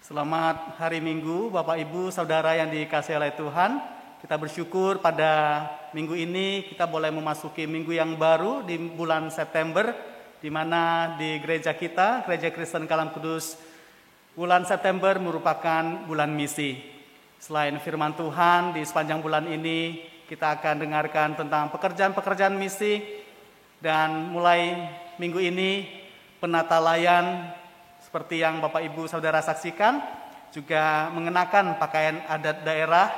Selamat hari Minggu, Bapak Ibu, Saudara yang dikasihi oleh Tuhan. Kita bersyukur pada minggu ini kita boleh memasuki minggu yang baru di bulan September, di mana di gereja kita, Gereja Kristen Kalam Kudus, bulan September merupakan bulan misi. Selain firman Tuhan, di sepanjang bulan ini kita akan dengarkan tentang pekerjaan-pekerjaan misi, dan mulai minggu ini penata layan seperti yang Bapak Ibu Saudara saksikan, juga mengenakan pakaian adat daerah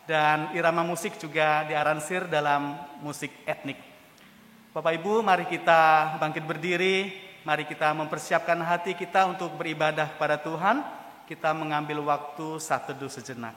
dan irama musik juga diaransir dalam musik etnik. Bapak Ibu, mari kita bangkit berdiri, mari kita mempersiapkan hati kita untuk beribadah kepada Tuhan. Kita mengambil waktu saat teduh sejenak.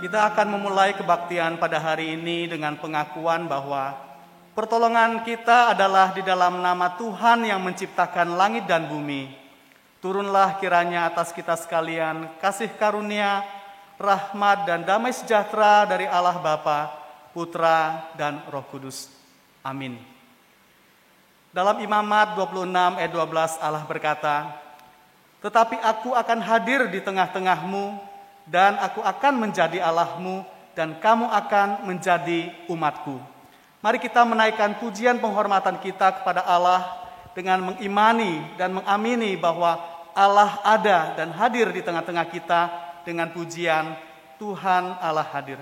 Kita akan memulai kebaktian pada hari ini dengan pengakuan bahwa pertolongan kita adalah di dalam nama Tuhan yang menciptakan langit dan bumi. Turunlah kiranya atas kita sekalian kasih karunia, rahmat dan damai sejahtera dari Allah Bapa, Putra dan Roh Kudus. Amin. Dalam Imamat 26 ayat 12 Allah berkata, "Tetapi aku akan hadir di tengah-tengahmu, dan aku akan menjadi Allahmu, dan kamu akan menjadi umatku." Mari kita menaikkan pujian penghormatan kita kepada Allah dengan mengimani dan mengamini bahwa Allah ada dan hadir di tengah-tengah kita dengan pujian Tuhan Allah hadir.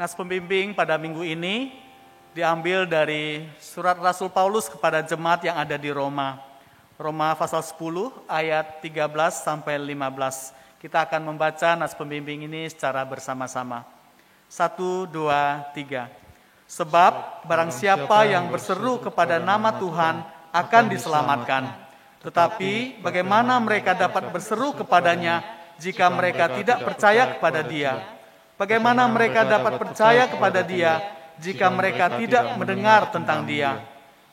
Nas pembimbing pada minggu ini diambil dari surat Rasul Paulus kepada jemaat yang ada di Roma. Roma pasal 10 ayat 13 sampai 15. Kita akan membaca nas pembimbing ini secara bersama-sama. 1, 2, 3. Sebab barang siapa yang berseru kepada nama Tuhan akan diselamatkan. Tetapi bagaimana mereka dapat berseru kepadanya jika mereka tidak percaya kepada Dia? Bagaimana mereka dapat percaya kepada Dia jika mereka tidak mendengar tentang Dia?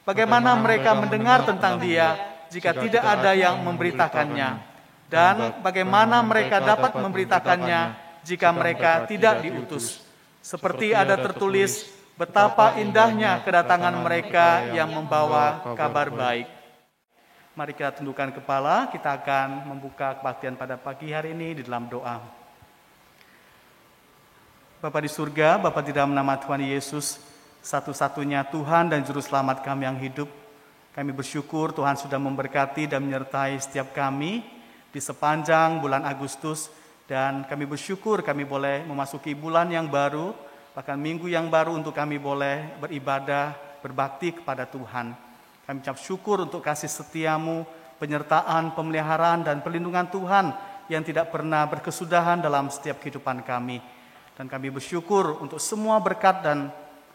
Bagaimana mereka mendengar tentang Dia jika tidak ada yang memberitakannya? Dan bagaimana mereka dapat memberitakannya jika mereka tidak diutus? Seperti ada tertulis, betapa indahnya kedatangan mereka yang membawa kabar baik. Mari kita tundukkan kepala, kita akan membuka kebaktian pada pagi hari ini di dalam doa. Bapa di surga, Bapa di dalam nama Tuhan Yesus, satu-satunya Tuhan dan Juru Selamat kami yang hidup, kami bersyukur Tuhan sudah memberkati dan menyertai setiap kami di sepanjang bulan Agustus, dan kami bersyukur kami boleh memasuki bulan yang baru, bahkan minggu yang baru untuk kami boleh beribadah, berbakti kepada Tuhan. Kami ucap syukur untuk kasih setiamu, penyertaan, pemeliharaan, dan perlindungan Tuhan yang tidak pernah berkesudahan dalam setiap kehidupan kami. Dan kami bersyukur untuk semua berkat dan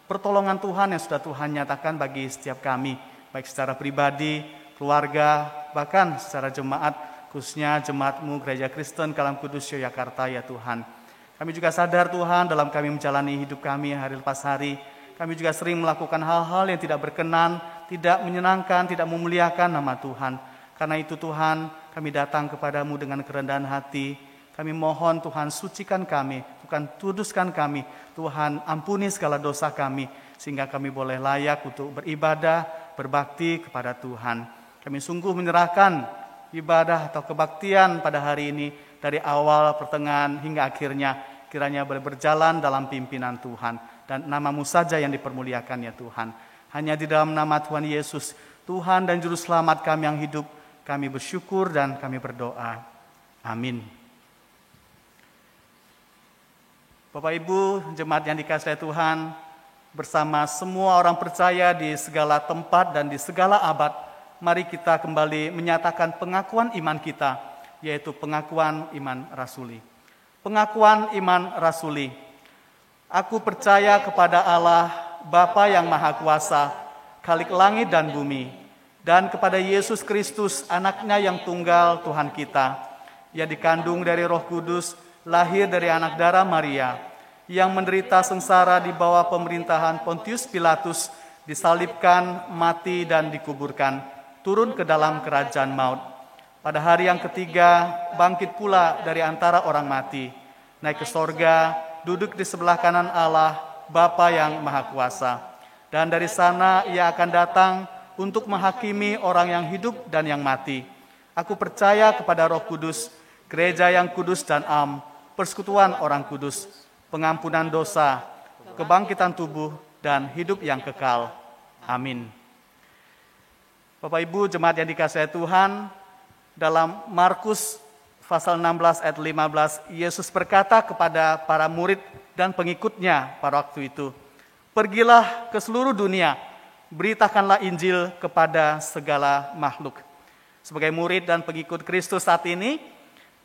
pertolongan Tuhan yang sudah Tuhan nyatakan bagi setiap kami, baik secara pribadi, keluarga, bahkan secara jemaat, khususnya jemaat-Mu Gereja Kristen Kalam Kudus Yogyakarta ya Tuhan. Kami juga sadar Tuhan dalam kami menjalani hidup kami hari lepas hari, kami juga sering melakukan hal-hal yang tidak berkenan, tidak menyenangkan, tidak memuliakan nama Tuhan. Karena itu Tuhan, kami datang kepadamu dengan kerendahan hati. Kami mohon Tuhan sucikan kami, Tuhan kuduskan kami, Tuhan ampuni segala dosa kami, sehingga kami boleh layak untuk beribadah, berbakti kepada Tuhan. Kami sungguh menyerahkan ibadah atau kebaktian pada hari ini dari awal, pertengahan hingga akhirnya kiranya boleh berjalan dalam pimpinan Tuhan dan nama-Mu saja yang dipermuliakan ya Tuhan. Hanya di dalam nama Tuhan Yesus, Tuhan dan Juru Selamat kami yang hidup, kami bersyukur dan kami berdoa. Amin. Bapak Ibu, jemaat yang dikasihi Tuhan, bersama semua orang percaya di segala tempat dan di segala abad, mari kita kembali menyatakan pengakuan iman kita, yaitu pengakuan iman rasuli. Pengakuan iman rasuli. Aku percaya kepada Allah, Bapa yang Maha Kuasa, Khalik langit dan bumi, dan kepada Yesus Kristus, anaknya yang tunggal Tuhan kita, yang dikandung dari Roh Kudus, lahir dari anak darah Maria, yang menderita sengsara di bawah pemerintahan Pontius Pilatus, disalibkan, mati dan dikuburkan, turun ke dalam kerajaan maut. Pada hari yang ketiga, bangkit pula dari antara orang mati, naik ke sorga, duduk di sebelah kanan Allah, Bapa yang Maha Kuasa. Dan dari sana Ia akan datang untuk menghakimi orang yang hidup dan yang mati. Aku percaya kepada Roh Kudus, gereja yang kudus dan am, persekutuan orang kudus, pengampunan dosa, kebangkitan tubuh, dan hidup yang kekal. Amin. Bapak Ibu jemaat yang dikasihi Tuhan, dalam Markus pasal 16 ayat 15, Yesus berkata kepada para murid dan pengikutnya pada waktu itu, "Pergilah ke seluruh dunia, beritakanlah Injil kepada segala makhluk." Sebagai murid dan pengikut Kristus saat ini,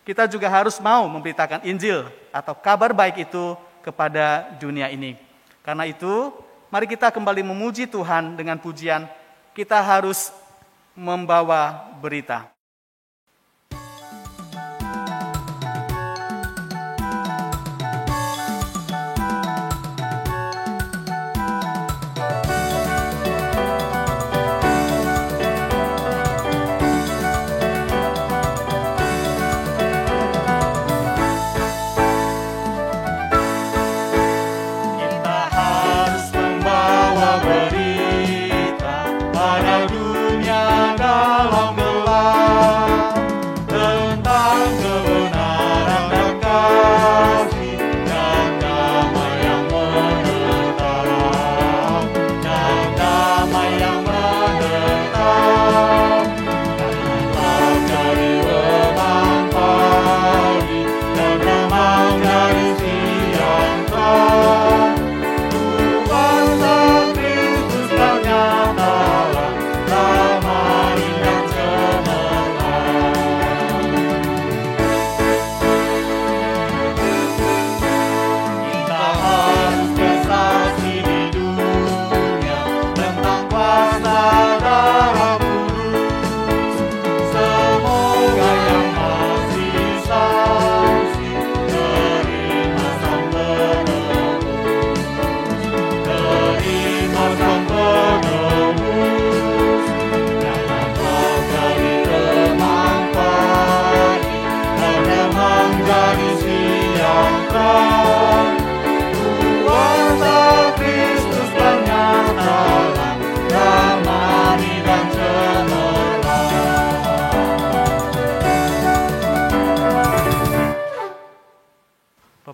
kita juga harus mau memberitakan Injil atau kabar baik itu kepada dunia ini. Karena itu, mari kita kembali memuji Tuhan dengan pujian, kita harus membawa berita. Dalam gelap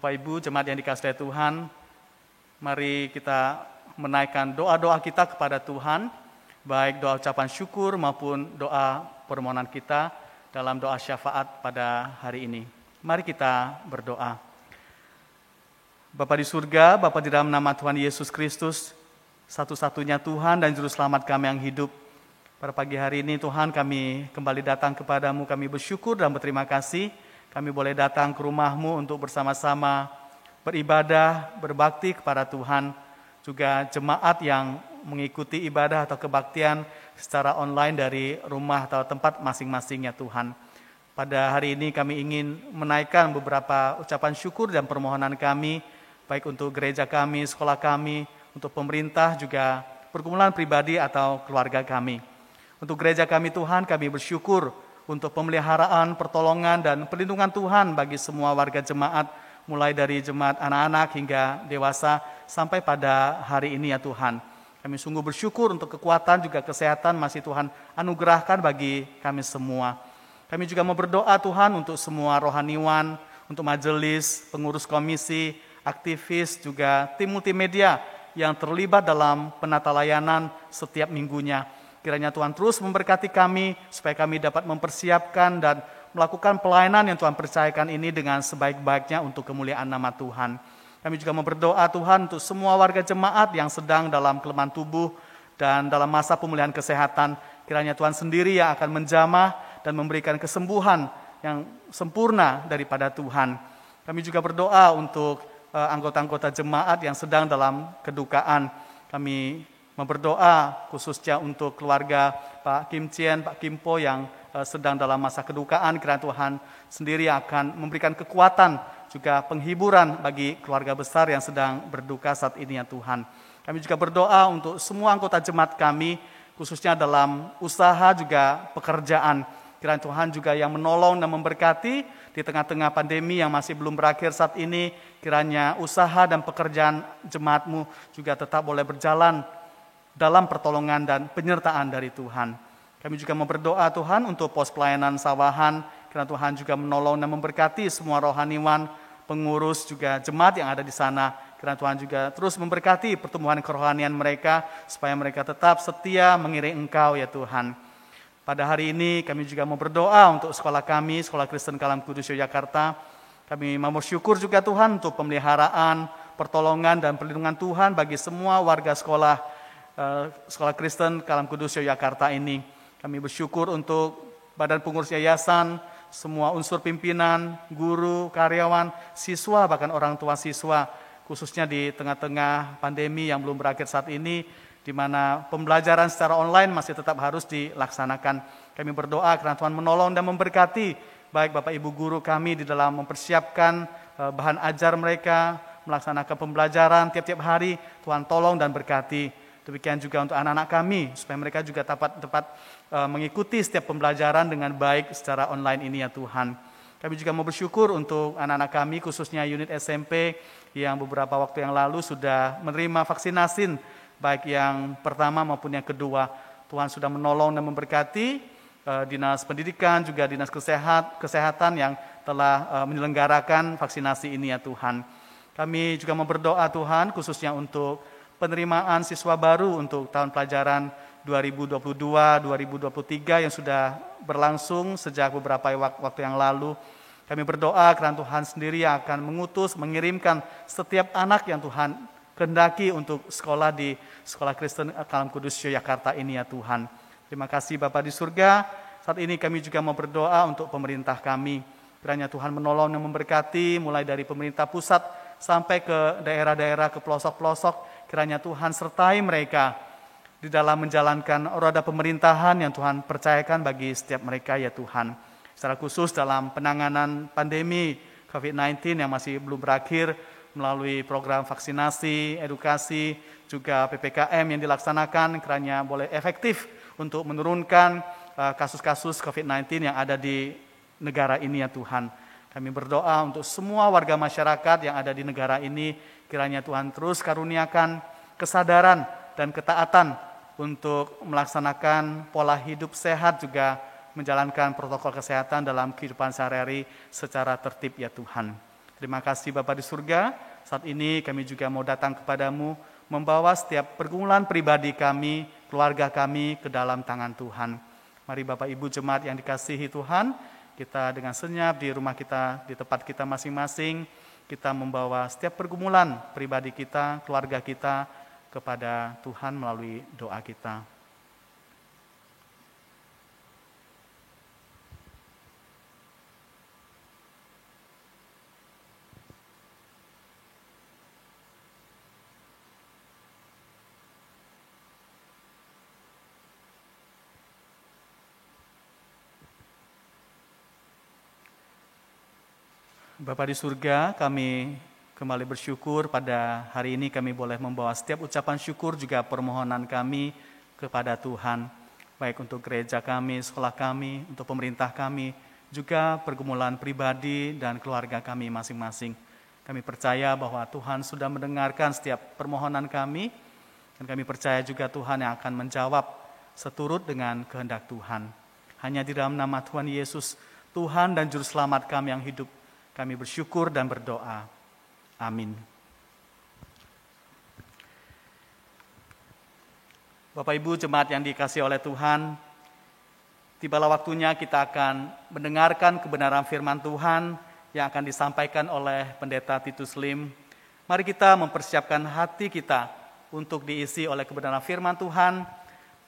Bapak Ibu, jemaat yang dikasihi Tuhan, mari kita menaikkan doa-doa kita kepada Tuhan, baik doa ucapan syukur maupun doa permohonan kita dalam doa syafaat pada hari ini. Mari kita berdoa. Bapa di surga, Bapa di dalam nama Tuhan Yesus Kristus, satu-satunya Tuhan dan Juru Selamat kami yang hidup. Pada pagi hari ini Tuhan, kami kembali datang kepadamu, kami bersyukur dan berterima kasih. Kami boleh datang ke rumah-Mu untuk bersama-sama beribadah, berbakti kepada Tuhan. Juga jemaat yang mengikuti ibadah atau kebaktian secara online dari rumah atau tempat masing-masingnya Tuhan. Pada hari ini kami ingin menaikkan beberapa ucapan syukur dan permohonan kami, baik untuk gereja kami, sekolah kami, untuk pemerintah, juga pergumulan pribadi atau keluarga kami. Untuk gereja kami Tuhan, kami bersyukur untuk pemeliharaan, pertolongan, dan perlindungan Tuhan bagi semua warga jemaat, mulai dari jemaat anak-anak hingga dewasa, sampai pada hari ini ya Tuhan. Kami sungguh bersyukur untuk kekuatan juga kesehatan masih Tuhan anugerahkan bagi kami semua. Kami juga mau berdoa Tuhan untuk semua rohaniwan, untuk majelis, pengurus komisi, aktivis, juga tim multimedia yang terlibat dalam penata layanan setiap minggunya. Kiranya Tuhan terus memberkati kami, supaya kami dapat mempersiapkan dan melakukan pelayanan yang Tuhan percayakan ini dengan sebaik-baiknya untuk kemuliaan nama Tuhan. Kami juga mau berdoa Tuhan untuk semua warga jemaat yang sedang dalam kelemahan tubuh dan dalam masa pemulihan kesehatan. Kiranya Tuhan sendiri yang akan menjamah dan memberikan kesembuhan yang sempurna daripada Tuhan. Kami juga berdoa untuk anggota-anggota jemaat yang sedang dalam kedukaan. Kami berdoa khususnya untuk keluarga Pak Kim Chien, Pak Kim Po yang sedang dalam masa kedukaan. Kiranya Tuhan sendiri akan memberikan kekuatan juga penghiburan bagi keluarga besar yang sedang berduka saat ini ya Tuhan. Kami juga berdoa untuk semua anggota jemaat kami, khususnya dalam usaha juga pekerjaan. Kiranya Tuhan juga yang menolong dan memberkati di tengah-tengah pandemi yang masih belum berakhir saat ini. Kiranya usaha dan pekerjaan jemaat-Mu juga tetap boleh berjalan dalam pertolongan dan penyertaan dari Tuhan. Kami juga mau berdoa Tuhan untuk pos pelayanan Sawahan. Kiranya Tuhan juga menolong dan memberkati semua rohaniwan, pengurus juga jemaat yang ada di sana. Kiranya Tuhan juga terus memberkati pertumbuhan kerohanian mereka, supaya mereka tetap setia mengiring Engkau ya Tuhan. Pada hari ini kami juga mau berdoa untuk sekolah kami, Sekolah Kristen Kalam Kudus Yogyakarta. Kami mau bersyukur juga Tuhan untuk pemeliharaan, pertolongan dan perlindungan Tuhan bagi semua warga Sekolah Kristen Kalam Kudus Yogyakarta ini. Kami bersyukur untuk badan pengurus yayasan, semua unsur pimpinan, guru, karyawan, siswa, bahkan orang tua siswa, khususnya di tengah-tengah pandemi yang belum berakhir saat ini, di mana pembelajaran secara online masih tetap harus dilaksanakan. Kami berdoa karena Tuhan menolong dan memberkati baik Bapak Ibu guru kami di dalam mempersiapkan bahan ajar mereka, melaksanakan pembelajaran tiap-tiap hari. Tuhan tolong dan berkati. Demikian juga untuk anak-anak kami, supaya mereka juga tepat mengikuti setiap pembelajaran dengan baik secara online ini ya Tuhan. Kami juga mau bersyukur untuk anak-anak kami, khususnya unit SMP yang beberapa waktu yang lalu sudah menerima vaksinasi, baik yang pertama maupun yang kedua. Tuhan sudah menolong dan memberkati Dinas Pendidikan, juga Dinas Kesehatan yang telah menyelenggarakan vaksinasi ini ya Tuhan. Kami juga mau berdoa Tuhan, khususnya untuk penerimaan siswa baru untuk tahun pelajaran 2022-2023 yang sudah berlangsung sejak beberapa waktu yang lalu. Kami berdoa karena Tuhan sendiri yang akan mengirimkan setiap anak yang Tuhan kehendaki untuk sekolah di Sekolah Kristen Kalam Kudus Yogyakarta ini ya Tuhan. Terima kasih Bapa di surga. Saat ini kami juga mau berdoa untuk pemerintah kami. Kiranya Tuhan menolong dan memberkati mulai dari pemerintah pusat sampai ke daerah-daerah, ke pelosok-pelosok. Kiranya Tuhan sertai mereka di dalam menjalankan roda pemerintahan yang Tuhan percayakan bagi setiap mereka ya Tuhan. Secara khusus dalam penanganan pandemi COVID-19 yang masih belum berakhir, melalui program vaksinasi, edukasi, juga PPKM yang dilaksanakan, kiranya boleh efektif untuk menurunkan kasus-kasus COVID-19 yang ada di negara ini ya Tuhan. Kami berdoa untuk semua warga masyarakat yang ada di negara ini, kiranya Tuhan terus karuniakan kesadaran dan ketaatan untuk melaksanakan pola hidup sehat, juga menjalankan protokol kesehatan dalam kehidupan sehari-hari secara tertib ya Tuhan. Terima kasih Bapa di surga, saat ini kami juga mau datang kepadamu, membawa setiap pergumulan pribadi kami, keluarga kami ke dalam tangan Tuhan. Mari Bapak Ibu jemaat yang dikasihi Tuhan, kita dengan senyap di rumah kita, di tempat kita masing-masing, kita membawa setiap pergumulan pribadi kita, keluarga kita kepada Tuhan melalui doa kita. Bapa di surga, kami kembali bersyukur pada hari ini kami boleh membawa setiap ucapan syukur juga permohonan kami kepada Tuhan. Baik untuk gereja kami, sekolah kami, untuk pemerintah kami, juga pergumulan pribadi dan keluarga kami masing-masing. Kami percaya bahwa Tuhan sudah mendengarkan setiap permohonan kami, dan kami percaya juga Tuhan yang akan menjawab seturut dengan kehendak Tuhan. Hanya di dalam nama Tuhan Yesus, Tuhan dan Juru Selamat kami yang hidup, kami bersyukur dan berdoa. Amin. Bapak Ibu jemaat yang dikasihi oleh Tuhan, tibalah waktunya kita akan mendengarkan kebenaran firman Tuhan yang akan disampaikan oleh Pendeta Titus Lim. Mari kita mempersiapkan hati kita untuk diisi oleh kebenaran firman Tuhan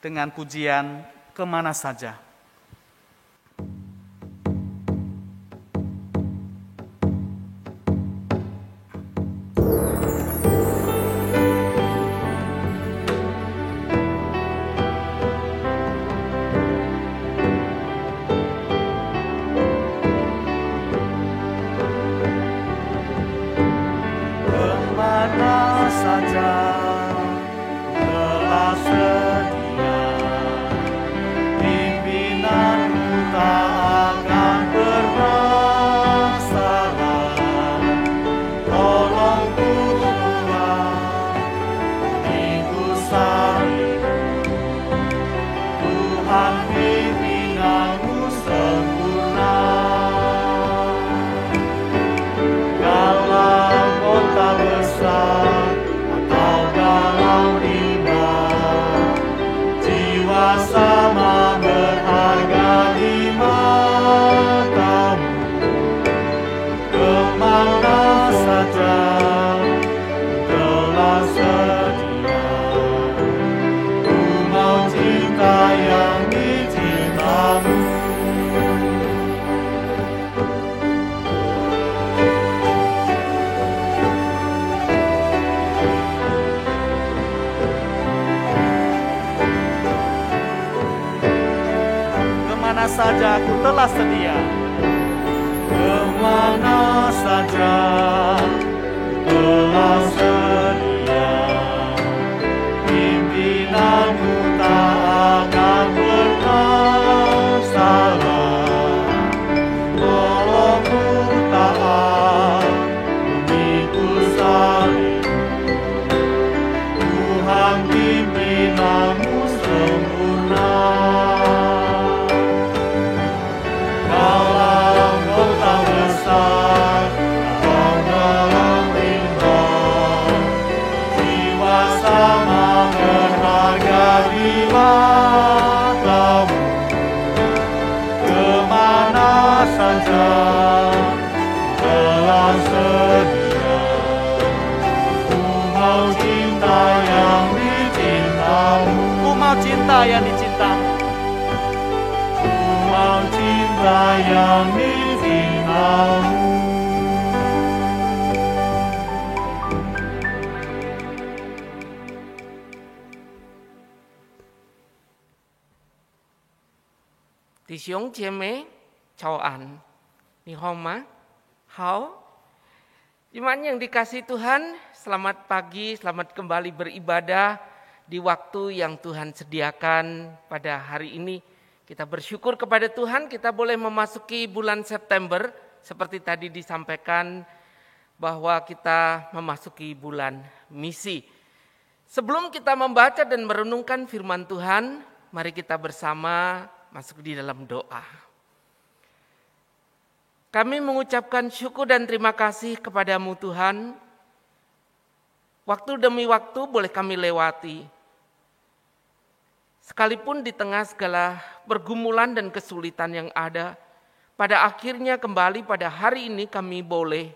dengan pujian Kemana Saja. Saja aku telah sedia, kemana saja telah sedia, pimpinanmu tak akan pernah salah, tolongmu taat, memikul salib, Tuhan pimpinanmu sempurna. Kemana saja telah sedia, ku mau cinta yang dicintamu, ku mau cinta yang dicintamu, ku mau cinta yang dicintamu.弟兄姐妹，早安，你好吗？好。Iman yang dikasihi Tuhan, selamat pagi, selamat kembali beribadah di waktu yang Tuhan sediakan pada hari ini. Kita bersyukur kepada Tuhan, kita boleh memasuki bulan September, seperti tadi disampaikan bahwa kita memasuki bulan misi. Sebelum kita membaca dan merenungkan firman Tuhan, mari kita bersama masuk di dalam doa. Kami mengucapkan syukur dan terima kasih kepadamu Tuhan. Waktu demi waktu boleh kami lewati. Sekalipun di tengah segala pergumulan dan kesulitan yang ada, pada akhirnya kembali pada hari ini kami boleh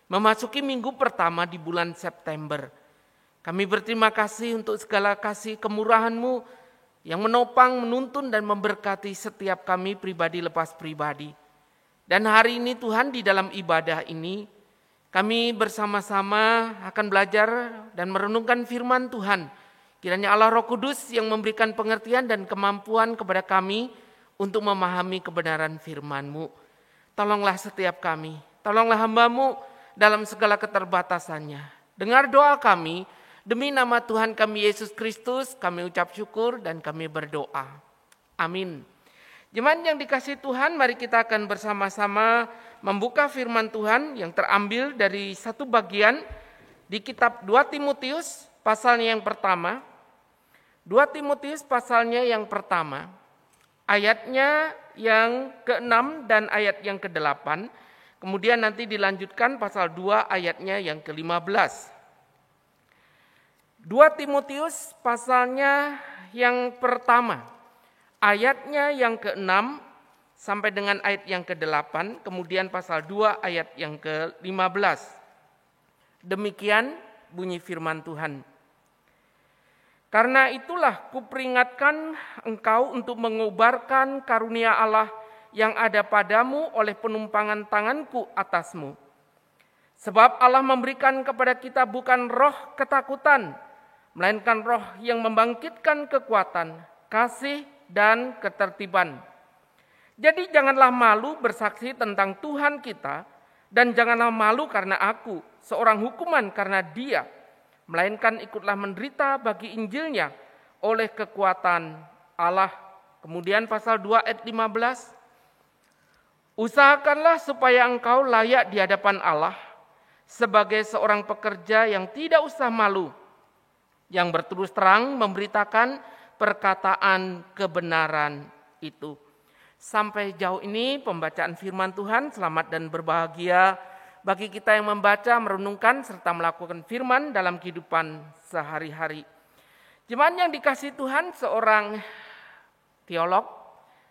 memasuki minggu pertama di bulan September. Kami berterima kasih untuk segala kasih kemurahan-Mu yang menopang, menuntun dan memberkati setiap kami pribadi lepas pribadi. Dan hari ini Tuhan di dalam ibadah ini kami bersama-sama akan belajar dan merenungkan firman Tuhan. Kiranya Allah Roh Kudus yang memberikan pengertian dan kemampuan kepada kami untuk memahami kebenaran firman-Mu. Tolonglah setiap kami, tolonglah hamba-Mu dalam segala keterbatasannya. Dengar doa kami, demi nama Tuhan kami Yesus Kristus kami ucap syukur dan kami berdoa. Amin. Jemaat yang dikasihi Tuhan, mari kita akan bersama-sama membuka firman Tuhan yang terambil dari satu bagian di kitab 2 Timotius pasalnya yang pertama. 2 Timotius pasalnya yang pertama, ayatnya yang ke-6 dan ayat yang ke-8. Kemudian nanti dilanjutkan pasal 2 ayatnya yang ke-15. 2 Timotius pasalnya yang pertama, ayatnya yang ke-6 sampai dengan ayat yang ke-8, kemudian pasal 2 ayat yang ke-15. Demikian bunyi firman Tuhan. Karena itulah kuperingatkan engkau untuk mengubarkan karunia Allah yang ada padamu oleh penumpangan tanganku atasmu. Sebab Allah memberikan kepada kita bukan roh ketakutan, melainkan roh yang membangkitkan kekuatan, kasih, dan ketertiban. Jadi janganlah malu bersaksi tentang Tuhan kita, dan janganlah malu karena aku, seorang hukuman karena Dia, melainkan ikutlah menderita bagi Injilnya oleh kekuatan Allah. Kemudian pasal 2 ayat 15, usahakanlah supaya engkau layak di hadapan Allah sebagai seorang pekerja yang tidak usah malu, yang berterus terang memberitakan perkataan kebenaran itu. Sampai jauh ini pembacaan firman Tuhan. Selamat dan berbahagia bagi kita yang membaca, merenungkan, serta melakukan firman dalam kehidupan sehari-hari. Jemaat yang dikasihi Tuhan, seorang teolog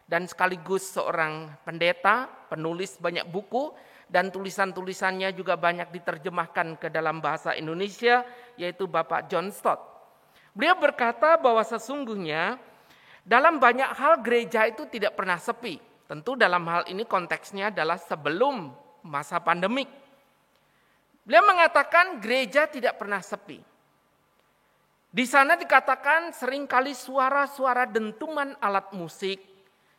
dan sekaligus seorang pendeta, penulis banyak buku, dan tulisan-tulisannya juga banyak diterjemahkan ke dalam bahasa Indonesia, yaitu Bapak John Stott. Beliau berkata bahwa sesungguhnya dalam banyak hal gereja itu tidak pernah sepi. Tentu dalam hal ini konteksnya adalah sebelum masa pandemik. Beliau mengatakan gereja tidak pernah sepi. Di sana dikatakan seringkali suara-suara dentuman alat musik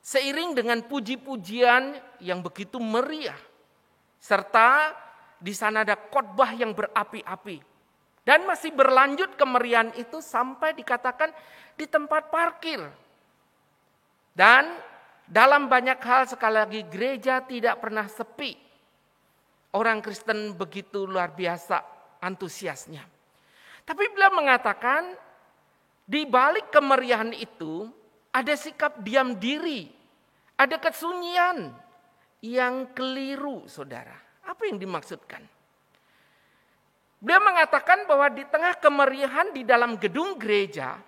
seiring dengan puji-pujian yang begitu meriah. Serta di sana ada khotbah yang berapi-api. Dan masih berlanjut kemeriahan itu sampai dikatakan di tempat parkir. Dan dalam banyak hal sekali lagi gereja tidak pernah sepi. Orang Kristen begitu luar biasa antusiasnya. Tapi beliau mengatakan di balik kemeriahan itu ada sikap diam diri. Ada kesunyian yang keliru, saudara. Apa yang dimaksudkan? Beliau mengatakan bahwa di tengah kemeriahan di dalam gedung gereja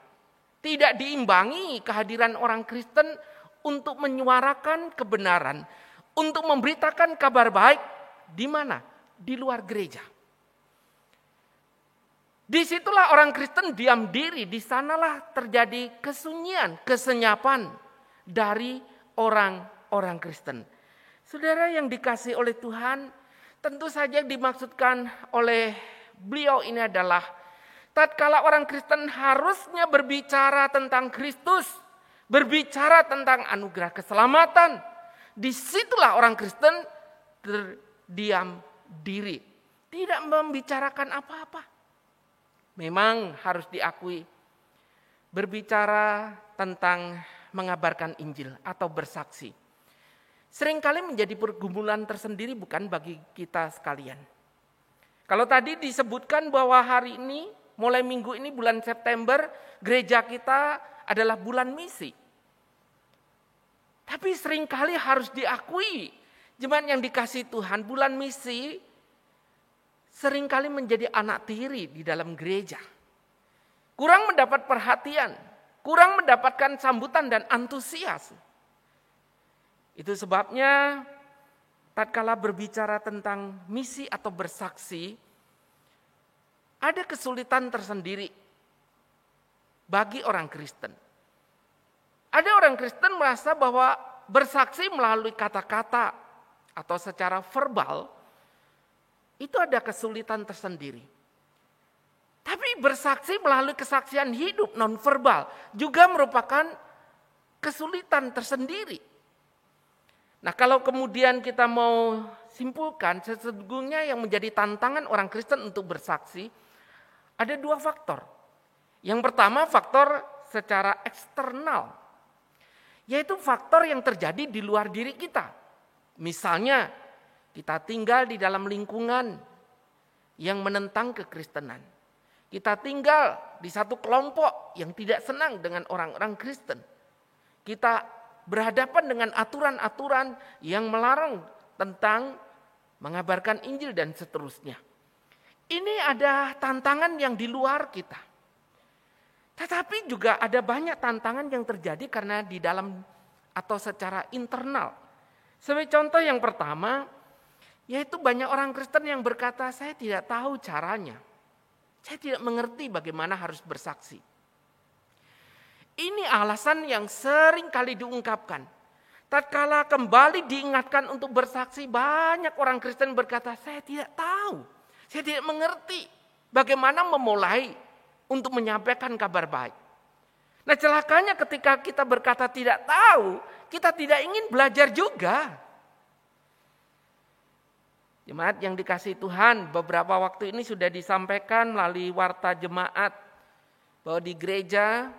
tidak diimbangi kehadiran orang Kristen untuk menyuarakan kebenaran, untuk memberitakan kabar baik. Di mana? Di luar gereja. Disitulah orang Kristen diam diri, di sanalah terjadi kesunyian, kesenyapan dari orang-orang Kristen. Saudara yang dikasihi oleh Tuhan, tentu saja dimaksudkan oleh beliau ini adalah tatkala orang Kristen harusnya berbicara tentang Kristus, berbicara tentang anugerah keselamatan, disitulah orang Kristen terdiam diri, tidak membicarakan apa-apa. Memang harus diakui, berbicara tentang mengabarkan Injil atau bersaksi seringkali menjadi pergumulan tersendiri, bukan bagi kita sekalian. Kalau tadi disebutkan bahwa hari ini, mulai minggu ini bulan September, gereja kita adalah bulan misi. Tapi seringkali harus diakui, Jemaat yang dikasihi Tuhan, bulan misi seringkali menjadi anak tiri di dalam gereja. Kurang mendapat perhatian, kurang mendapatkan sambutan dan antusias. Itu sebabnya tatkala berbicara tentang misi atau bersaksi, ada kesulitan tersendiri bagi orang Kristen. Ada orang Kristen merasa bahwa bersaksi melalui kata-kata atau secara verbal, itu ada kesulitan tersendiri. Tapi bersaksi melalui kesaksian hidup non-verbal juga merupakan kesulitan tersendiri. Nah, kalau kemudian kita mau simpulkan, sesungguhnya yang menjadi tantangan orang Kristen untuk bersaksi, ada dua faktor. Yang pertama faktor secara eksternal, yaitu faktor yang terjadi di luar diri kita. Misalnya, kita tinggal di dalam lingkungan yang menentang kekristenan. Kita tinggal di satu kelompok yang tidak senang dengan orang-orang Kristen. Kita berhadapan dengan aturan-aturan yang melarang tentang mengabarkan Injil dan seterusnya. Ini ada tantangan yang di luar kita. Tetapi juga ada banyak tantangan yang terjadi karena di dalam atau secara internal. Sebagai contoh yang pertama, yaitu banyak orang Kristen yang berkata, saya tidak tahu caranya. Saya tidak mengerti bagaimana harus bersaksi. Ini alasan yang sering kali diungkapkan. Tatkala kembali diingatkan untuk bersaksi, banyak orang Kristen berkata, saya tidak tahu. Saya tidak mengerti bagaimana memulai untuk menyampaikan kabar baik. Nah, celakanya ketika kita berkata tidak tahu, kita tidak ingin belajar juga. Jemaat yang dikasihi Tuhan, beberapa waktu ini sudah disampaikan melalui warta jemaat bahwa di gereja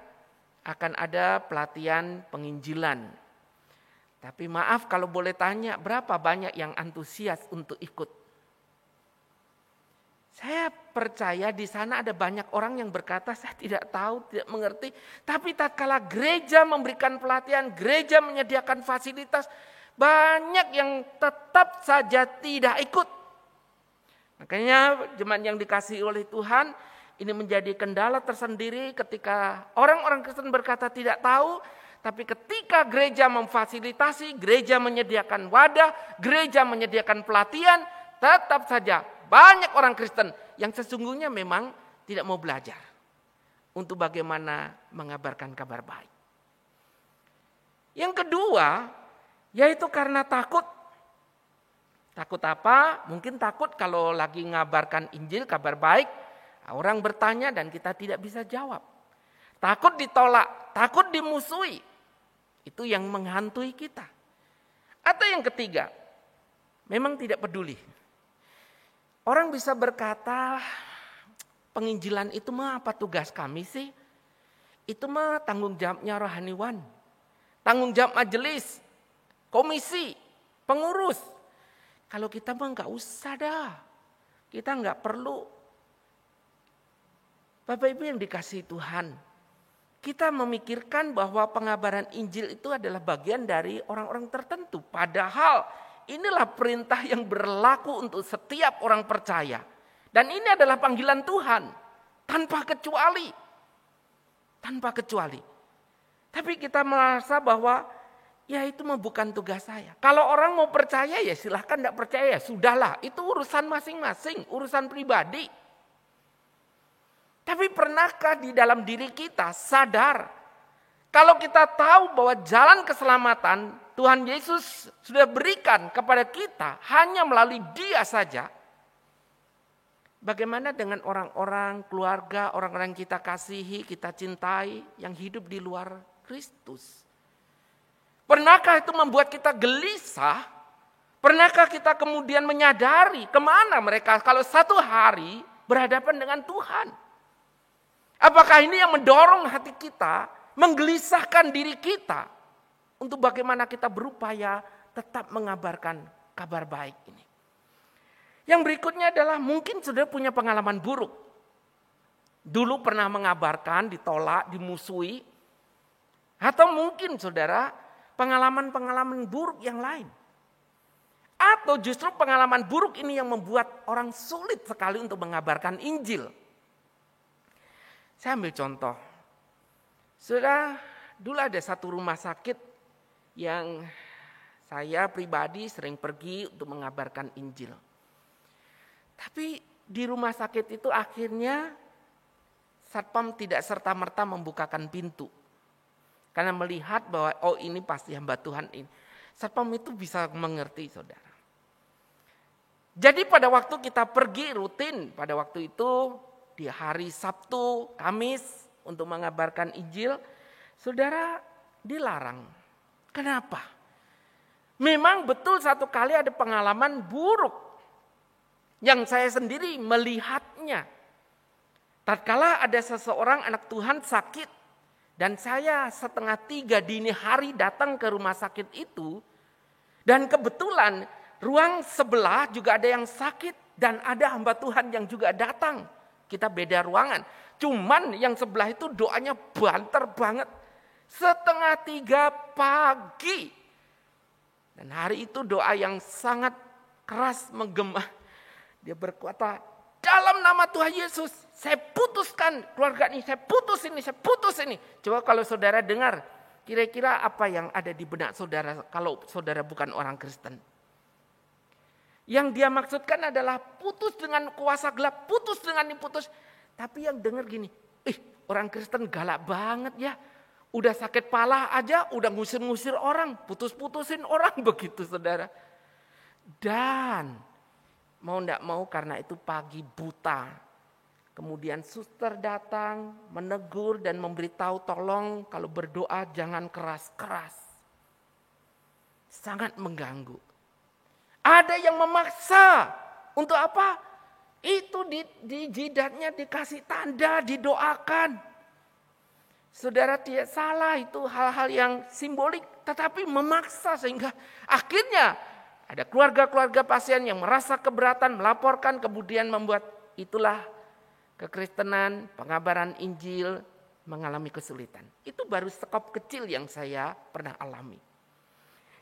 akan ada pelatihan penginjilan. Tapi maaf kalau boleh tanya, berapa banyak yang antusias untuk ikut? Saya percaya di sana ada banyak orang yang berkata, saya tidak tahu, tidak mengerti. Tapi tatkala gereja memberikan pelatihan, gereja menyediakan fasilitas, banyak yang tetap saja tidak ikut. Makanya jemaat yang dikasihi oleh Tuhan, ini menjadi kendala tersendiri ketika orang-orang Kristen berkata tidak tahu, tapi ketika gereja memfasilitasi, gereja menyediakan wadah, gereja menyediakan pelatihan, tetap saja banyak orang Kristen yang sesungguhnya memang tidak mau belajar untuk bagaimana mengabarkan kabar baik. Yang kedua, yaitu karena takut. Takut apa? Mungkin takut kalau lagi ngabarkan Injil, kabar baik, orang bertanya dan kita tidak bisa jawab. Takut ditolak, takut dimusuhi. Itu yang menghantui kita. Atau yang ketiga, memang tidak peduli. Orang bisa berkata, penginjilan itu mah apa tugas kami sih? Itu mah tanggung jawabnya rohaniwan. Tanggung jawab majelis, komisi, pengurus. Kalau kita mah enggak usah dah. Kita enggak perlu. Bapak Ibu yang dikasihi Tuhan, kita memikirkan bahwa pengabaran Injil itu adalah bagian dari orang-orang tertentu. Padahal inilah perintah yang berlaku untuk setiap orang percaya. Dan ini adalah panggilan Tuhan. Tanpa kecuali. Tanpa kecuali. Tapi kita merasa bahwa ya itu bukan tugas saya. Kalau orang mau percaya ya silahkan, tidak percaya ya sudahlah. Itu urusan masing-masing, urusan pribadi. Tapi pernahkah di dalam diri kita sadar kalau kita tahu bahwa jalan keselamatan Tuhan Yesus sudah berikan kepada kita hanya melalui Dia saja. Bagaimana dengan orang-orang, keluarga, orang-orang yang kita kasihi, kita cintai yang hidup di luar Kristus? Pernahkah itu membuat kita gelisah? Pernahkah kita kemudian menyadari kemana mereka kalau satu hari berhadapan dengan Tuhan? Apakah ini yang mendorong hati kita, menggelisahkan diri kita untuk bagaimana kita berupaya tetap mengabarkan kabar baik ini? Yang berikutnya adalah mungkin saudara punya pengalaman buruk. Dulu pernah mengabarkan, ditolak, dimusuhi. Atau mungkin saudara pengalaman-pengalaman buruk yang lain. Atau justru pengalaman buruk ini yang membuat orang sulit sekali untuk mengabarkan Injil? Saya ambil contoh. Saudara, dulu ada satu rumah sakit yang saya pribadi sering pergi untuk mengabarkan Injil. Tapi di rumah sakit itu akhirnya satpam tidak serta-merta membukakan pintu. Karena melihat bahwa ini pasti hamba Tuhan ini. Satpam itu bisa mengerti, saudara. Jadi pada waktu kita pergi rutin, pada waktu itu di hari Sabtu, Kamis untuk mengabarkan Injil, saudara dilarang. Kenapa? Memang betul satu kali ada pengalaman buruk yang saya sendiri melihatnya. Tatkala ada seseorang anak Tuhan sakit dan saya 2:30 dini hari datang ke rumah sakit itu, dan kebetulan ruang sebelah juga ada yang sakit dan ada hamba Tuhan yang juga datang. Kita beda ruangan. Cuman yang sebelah itu doanya banter banget. 2:30 pagi. Dan hari itu doa yang sangat keras menggema. Dia berkata, dalam nama Tuhan Yesus, saya putuskan keluarga ini, saya putus ini. Coba kalau saudara dengar, kira-kira apa yang ada di benak saudara kalau saudara bukan orang Kristen? Yang dia maksudkan adalah putus dengan kuasa gelap, putus dengan diputus. Tapi yang dengar gini, orang Kristen galak banget ya. Udah sakit pala aja, udah ngusir-ngusir orang, putus-putusin orang begitu saudara. Dan mau enggak mau karena itu pagi buta. Kemudian suster datang, menegur dan memberitahu tolong kalau berdoa jangan keras-keras. Sangat mengganggu. Ada yang memaksa untuk apa? Itu di jidatnya dikasih tanda, didoakan. Saudara tidak salah, itu hal-hal yang simbolik, tetapi memaksa sehingga akhirnya ada keluarga-keluarga pasien yang merasa keberatan, melaporkan, kemudian membuat itulah kekristenan, pengabaran Injil mengalami kesulitan. Itu baru sekop kecil yang saya pernah alami.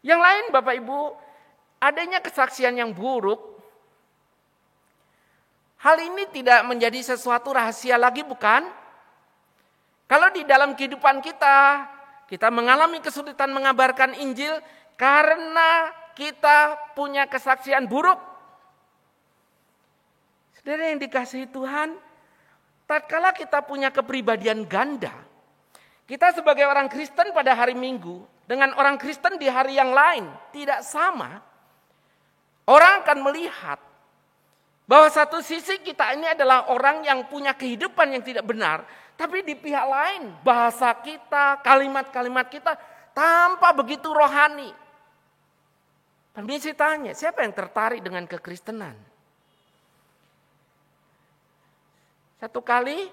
Yang lain Bapak Ibu, adanya kesaksian yang buruk, hal ini tidak menjadi sesuatu rahasia lagi bukan? Kalau di dalam kehidupan kita mengalami kesulitan mengabarkan Injil karena kita punya kesaksian buruk. Saudara yang dikasihi Tuhan, tatkala kita punya kepribadian ganda, kita sebagai orang Kristen pada hari Minggu dengan orang Kristen di hari yang lain tidak sama. Orang akan melihat bahwa satu sisi kita ini adalah orang yang punya kehidupan yang tidak benar. Tapi di pihak lain bahasa kita, kalimat-kalimat kita tampak begitu rohani. Permisi tanya, siapa yang tertarik dengan kekristenan? Satu kali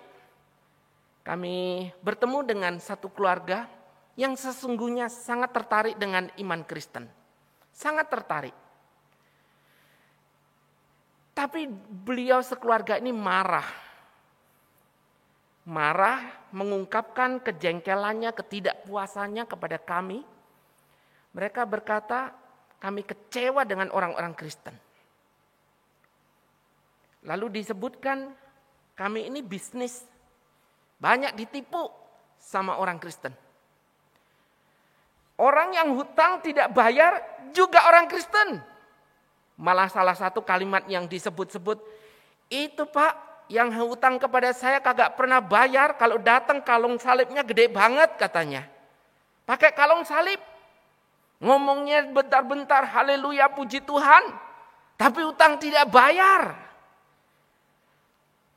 kami bertemu dengan satu keluarga yang sesungguhnya sangat tertarik dengan iman Kristen. Sangat tertarik. Tapi beliau sekeluarga ini marah. Marah mengungkapkan kejengkelannya, ketidakpuasannya kepada kami. Mereka berkata, kami kecewa dengan orang-orang Kristen. Lalu disebutkan, kami ini bisnis. Banyak ditipu sama orang Kristen. Orang yang hutang tidak bayar juga orang Kristen. Malah salah satu kalimat yang disebut-sebut, itu Pak yang hutang kepada saya kagak pernah bayar, kalau datang kalung salibnya gede banget katanya. Pakai kalung salib, ngomongnya bentar-bentar haleluya puji Tuhan, tapi hutang tidak bayar.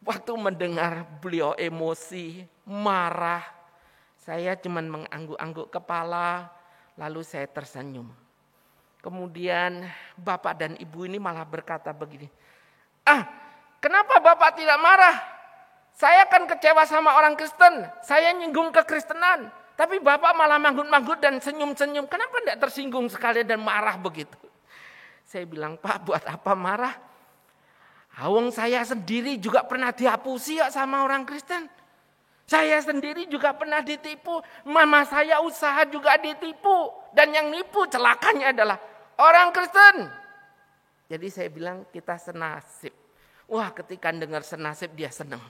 Waktu mendengar beliau emosi, marah, saya cuma mengangguk-angguk kepala, lalu saya tersenyum. Kemudian bapak dan ibu ini malah berkata begini, kenapa bapak tidak marah? Saya kan kecewa sama orang Kristen, saya nyinggung kekristenan. Tapi bapak malah manggut-manggut dan senyum-senyum, kenapa tidak tersinggung sekali dan marah begitu? Saya bilang, Pak buat apa marah? Awang saya sendiri juga pernah dihapusi ya sama orang Kristen. Saya sendiri juga pernah ditipu, mama saya usaha juga ditipu. Dan yang nipu celakanya adalah orang Kristen. Jadi saya bilang kita senasib. Wah, ketika dengar senasib dia senang.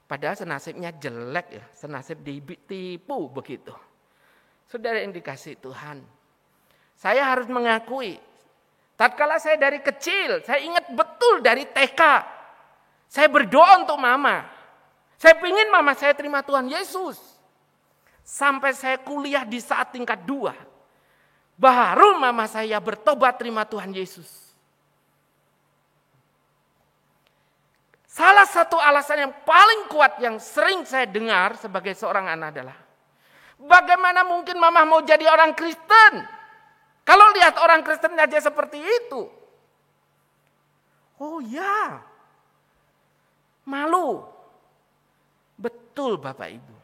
Padahal senasibnya jelek ya, senasib ditipu begitu. Saudara yang dikasihi Tuhan, saya harus mengakui, tatkala saya dari kecil, saya ingat betul dari TK, saya berdoa untuk mama. Saya ingin mama saya terima Tuhan Yesus. Sampai saya kuliah di saat tingkat 2, baru mama saya bertobat terima Tuhan Yesus. Salah satu alasan yang paling kuat yang sering saya dengar sebagai seorang anak adalah, bagaimana mungkin mama mau jadi orang Kristen? Kalau lihat orang Kristen aja seperti itu. Oh ya, malu. Betul Bapak Ibu.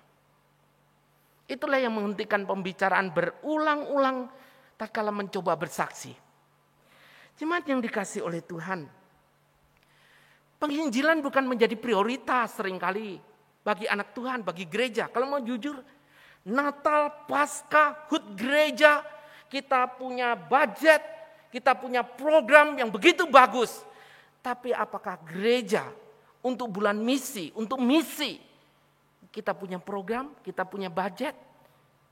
Itulah yang menghentikan pembicaraan berulang-ulang tatkala mencoba bersaksi. Jemaat yang dikasihi oleh Tuhan, penginjilan bukan menjadi prioritas seringkali bagi anak Tuhan, bagi gereja. Kalau mau jujur, Natal, Paskah, HUT gereja, kita punya budget, kita punya program yang begitu bagus. Tapi apakah gereja untuk bulan misi, untuk misi, kita punya program, kita punya budget,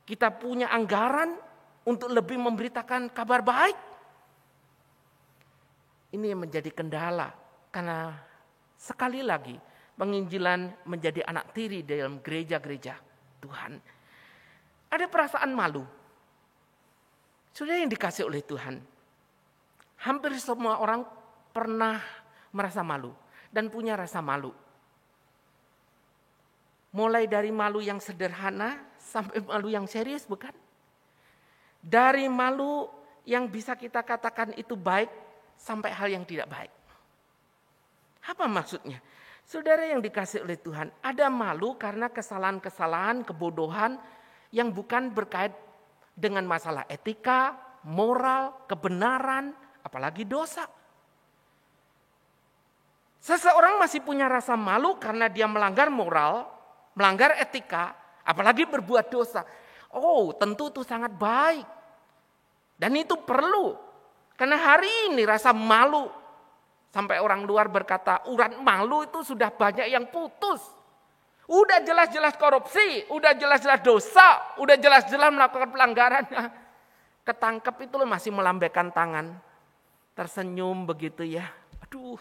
kita punya anggaran untuk lebih memberitakan kabar baik? Ini yang menjadi kendala, karena sekali lagi, penginjilan menjadi anak tiri dalam gereja-gereja Tuhan. Ada perasaan malu. Sudah yang dikasih oleh Tuhan. Hampir semua orang pernah merasa malu dan punya rasa malu. Mulai dari malu yang sederhana sampai malu yang serius, bukan? Dari malu yang bisa kita katakan itu baik sampai hal yang tidak baik. Apa maksudnya? Saudara yang dikasih oleh Tuhan, ada malu karena kesalahan-kesalahan, kebodohan yang bukan berkait dengan masalah etika, moral, kebenaran, apalagi dosa. Seseorang masih punya rasa malu karena dia melanggar moral, melanggar etika, apalagi berbuat dosa. Oh, tentu itu sangat baik. Dan itu perlu. Karena hari ini rasa malu, sampai orang luar berkata, urat malu itu sudah banyak yang putus. Udah jelas-jelas korupsi, udah jelas-jelas dosa, udah jelas-jelas melakukan pelanggaran. Ketangkep itu masih melambaikan tangan. Tersenyum begitu ya. Aduh,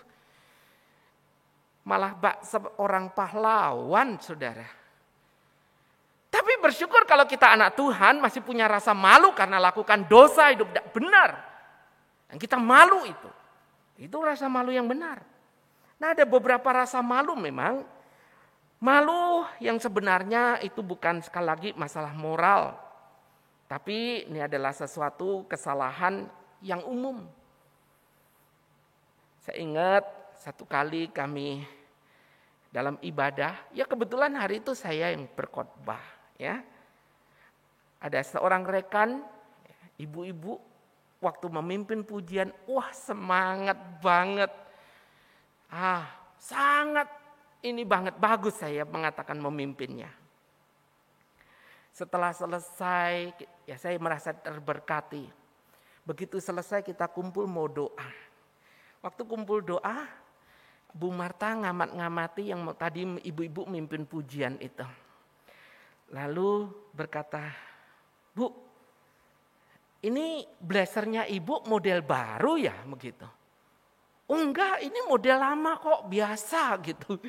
malah seorang pahlawan saudara. Tapi bersyukur kalau kita anak Tuhan masih punya rasa malu karena lakukan dosa, hidup tidak benar. Dan kita malu itu. Itu rasa malu yang benar. Nah, ada beberapa rasa malu memang. Malu yang sebenarnya itu bukan sekali lagi masalah moral. Tapi ini adalah sesuatu kesalahan yang umum. Saya ingat satu kali kami dalam ibadah, ya kebetulan hari itu saya yang berkhotbah. Ya. Ada seorang rekan, ibu-ibu, waktu memimpin pujian, wah semangat banget. Sangat ini banget, bagus saya mengatakan memimpinnya. Setelah selesai, ya saya merasa terberkati. Begitu selesai kita kumpul mau doa. Waktu kumpul doa, Bu Marta ngamat-ngamati yang tadi ibu-ibu mimpin pujian itu. Lalu berkata, Bu, ini blazernya ibu model baru ya begitu. Oh enggak, ini model lama kok, biasa gitu.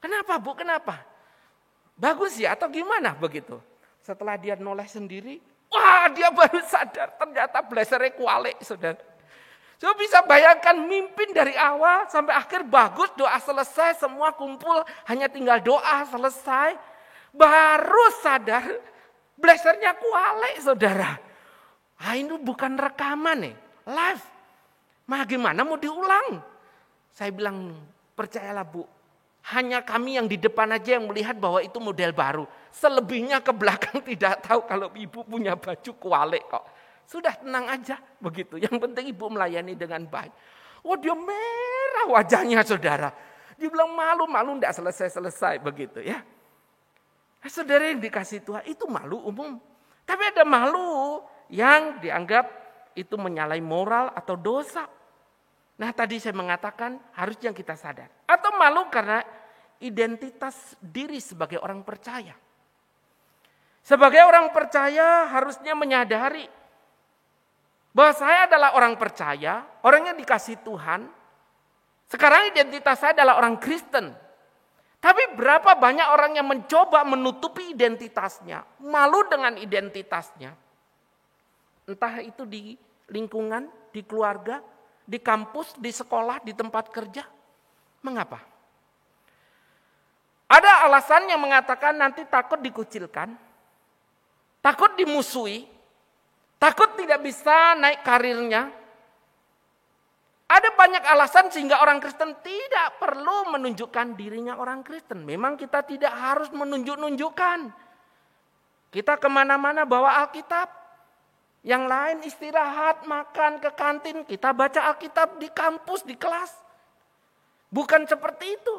Kenapa Bu, kenapa? Bagus ya atau gimana begitu? Setelah dia noleh sendiri, wah dia baru sadar ternyata blazernya kualik saudara. So bisa bayangkan mimpin dari awal sampai akhir bagus, doa selesai, semua kumpul, hanya tinggal doa selesai. Baru sadar blazernya kualik saudara. Ini bukan rekaman nih, live. Mah gimana mau diulang? Saya bilang, percayalah Bu, hanya kami yang di depan aja yang melihat bahwa itu model baru. Selebihnya ke belakang tidak tahu kalau ibu punya baju kualik kok. Sudah tenang aja begitu. Yang penting ibu melayani dengan baik. Wah dia merah wajahnya saudara. Dia bilang malu-malu tidak selesai-selesai begitu ya. Nah, saudara yang dikasih Tuhan itu malu umum. Tapi ada malu yang dianggap itu menyalahi moral atau dosa. Nah tadi saya mengatakan harusnya kita sadar. Atau malu karena identitas diri sebagai orang percaya. Sebagai orang percaya harusnya menyadari bahwa saya adalah orang percaya, orang yang dikasihi Tuhan. Sekarang identitas saya adalah orang Kristen. Tapi berapa banyak orang yang mencoba menutupi identitasnya, malu dengan identitasnya. Entah itu di lingkungan, di keluarga, di kampus, di sekolah, di tempat kerja. Mengapa? Ada alasan yang mengatakan nanti takut dikucilkan, takut dimusuhi, takut tidak bisa naik karirnya. Ada banyak alasan sehingga orang Kristen tidak perlu menunjukkan dirinya orang Kristen. Memang kita tidak harus menunjuk-nunjukkan. Kita kemana-mana bawa Alkitab. Yang lain istirahat, makan, ke kantin. Kita baca Alkitab di kampus, di kelas. Bukan seperti itu.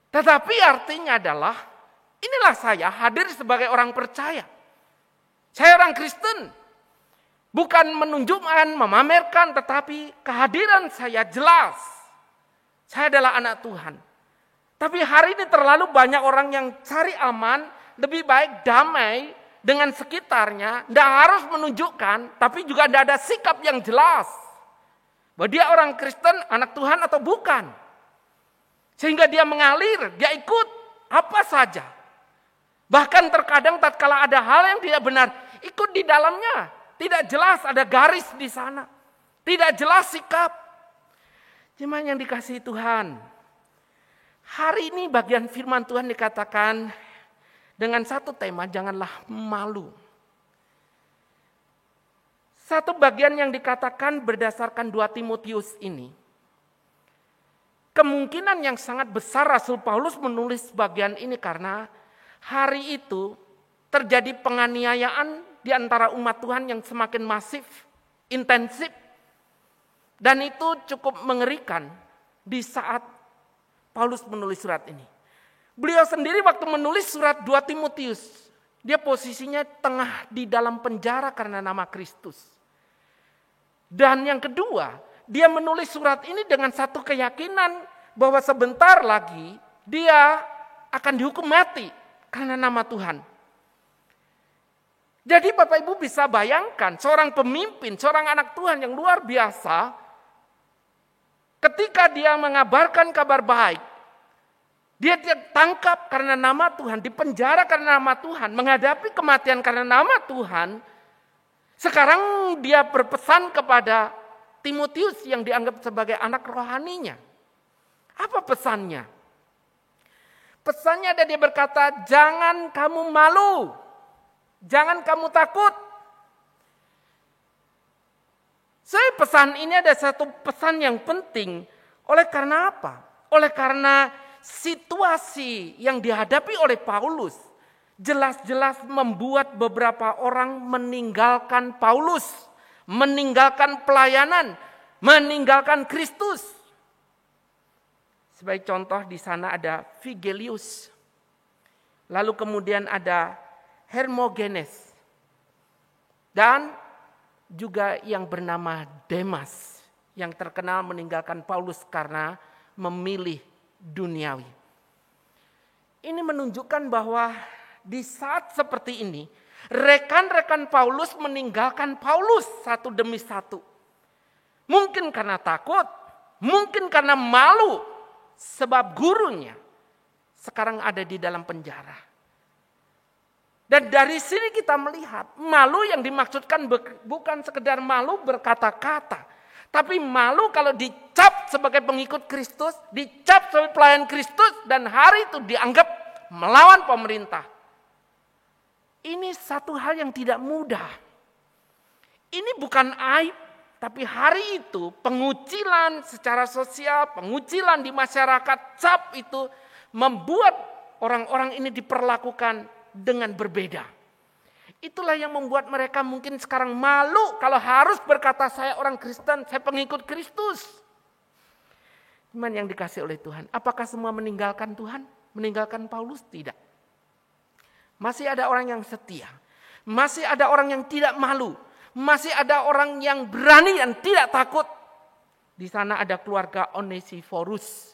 Tetapi artinya adalah, inilah saya hadir sebagai orang percaya. Saya orang Kristen. Bukan menunjukkan, memamerkan, tetapi kehadiran saya jelas. Saya adalah anak Tuhan. Tapi hari ini terlalu banyak orang yang cari aman, lebih baik damai dengan sekitarnya. Tidak harus menunjukkan, tapi juga tidak ada sikap yang jelas. Bahwa dia orang Kristen, anak Tuhan atau bukan. Sehingga dia mengalir, dia ikut apa saja. Bahkan terkadang tatkala ada hal yang tidak benar, ikut di dalamnya. Tidak jelas ada garis di sana. Tidak jelas sikap. Jemaat yang dikasihi Tuhan. Hari ini bagian firman Tuhan dikatakan dengan satu tema, janganlah malu. Satu bagian yang dikatakan berdasarkan 2 Timotius ini. Kemungkinan yang sangat besar Rasul Paulus menulis bagian ini karena hari itu terjadi penganiayaan di antara umat Tuhan yang semakin masif, intensif. Dan itu cukup mengerikan di saat Paulus menulis surat ini. Beliau sendiri waktu menulis surat 2 Timotius, dia posisinya tengah di dalam penjara karena nama Kristus. Dan yang kedua, dia menulis surat ini dengan satu keyakinan bahwa sebentar lagi dia akan dihukum mati karena nama Tuhan. Jadi Bapak Ibu bisa bayangkan seorang pemimpin, seorang anak Tuhan yang luar biasa, ketika dia mengabarkan kabar baik, dia ditangkap karena nama Tuhan, dipenjara karena nama Tuhan, menghadapi kematian karena nama Tuhan. Sekarang dia berpesan kepada Timotius yang dianggap sebagai anak rohaninya. Apa pesannya? Pesannya ada, dia berkata, jangan kamu malu. Jangan kamu takut. Saya pesan ini ada satu pesan yang penting. Oleh karena apa? Oleh karena situasi yang dihadapi oleh Paulus jelas-jelas membuat beberapa orang meninggalkan Paulus, meninggalkan pelayanan, meninggalkan Kristus. Sebagai contoh di sana ada Vigelius. Lalu kemudian ada Hermogenes, dan juga yang bernama Demas, yang terkenal meninggalkan Paulus karena memilih duniawi. Ini menunjukkan bahwa di saat seperti ini, rekan-rekan Paulus meninggalkan Paulus satu demi satu. Mungkin karena takut, mungkin karena malu, sebab gurunya sekarang ada di dalam penjara. Dan dari sini kita melihat malu yang dimaksudkan bukan sekedar malu berkata-kata. Tapi malu kalau dicap sebagai pengikut Kristus, dicap sebagai pelayan Kristus, dan hari itu dianggap melawan pemerintah. Ini satu hal yang tidak mudah. Ini bukan aib, tapi hari itu pengucilan secara sosial, pengucilan di masyarakat, cap itu membuat orang-orang ini diperlakukan dengan berbeda. Itulah yang membuat mereka mungkin sekarang malu kalau harus berkata saya orang Kristen, saya pengikut Kristus. Cuman yang dikasih oleh Tuhan, apakah semua meninggalkan Tuhan? Meninggalkan Paulus? Tidak. Masih ada orang yang setia. Masih ada orang yang tidak malu. Masih ada orang yang berani dan tidak takut. Di sana ada keluarga Onesiforus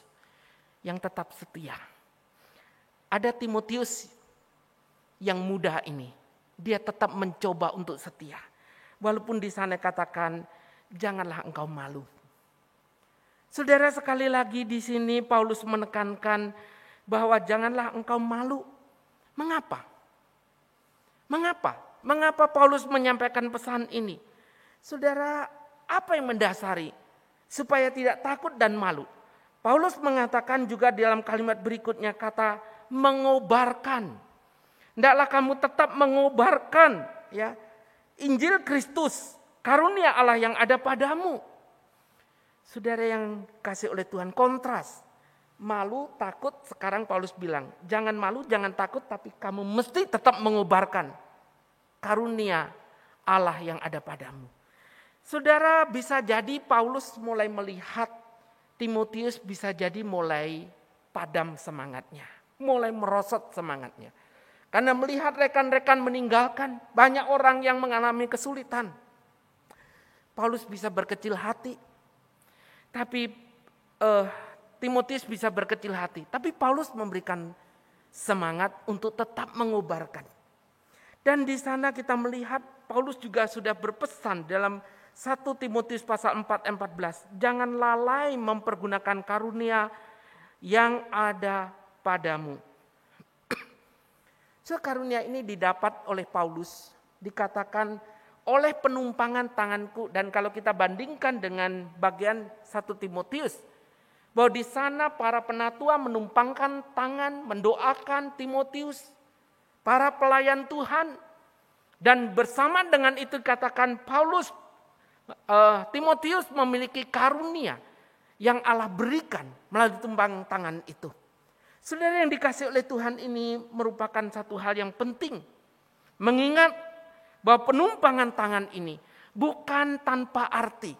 yang tetap setia. Ada Timotius yang muda ini, dia tetap mencoba untuk setia. Walaupun di sana katakan, janganlah engkau malu. Saudara, sekali lagi di sini Paulus menekankan bahwa janganlah engkau malu. Mengapa? Mengapa Paulus menyampaikan pesan ini? Saudara, apa yang mendasari supaya tidak takut dan malu? Paulus mengatakan juga dalam kalimat berikutnya kata mengobarkan. Hendaklah kamu tetap mengobarkan ya Injil Kristus, karunia Allah yang ada padamu. Saudara yang kasih oleh Tuhan, kontras. Malu, takut, sekarang Paulus bilang, jangan malu, jangan takut, tapi kamu mesti tetap mengobarkan karunia Allah yang ada padamu. Saudara, bisa jadi Paulus mulai melihat Timotius bisa jadi mulai padam semangatnya, mulai merosot semangatnya. Karena melihat rekan-rekan meninggalkan, banyak orang yang mengalami kesulitan. Paulus bisa berkecil hati. Tapi Timotius bisa berkecil hati. Tapi Paulus memberikan semangat untuk tetap mengobarkan. Dan di sana kita melihat Paulus juga sudah berpesan dalam 1 Timotius pasal 4 ayat 14. Jangan lalai mempergunakan karunia yang ada padamu. So, karunia ini didapat oleh Paulus. Dikatakan oleh penumpangan tanganku, dan kalau kita bandingkan dengan bagian 1 Timotius, bahwa di sana para penatua menumpangkan tangan, mendoakan Timotius, para pelayan Tuhan, dan bersama dengan itu katakan Timotius memiliki karunia yang Allah berikan melalui tumpang tangan itu. Saudara yang dikasih oleh Tuhan, ini merupakan satu hal yang penting, mengingat bahwa penumpangan tangan ini bukan tanpa arti.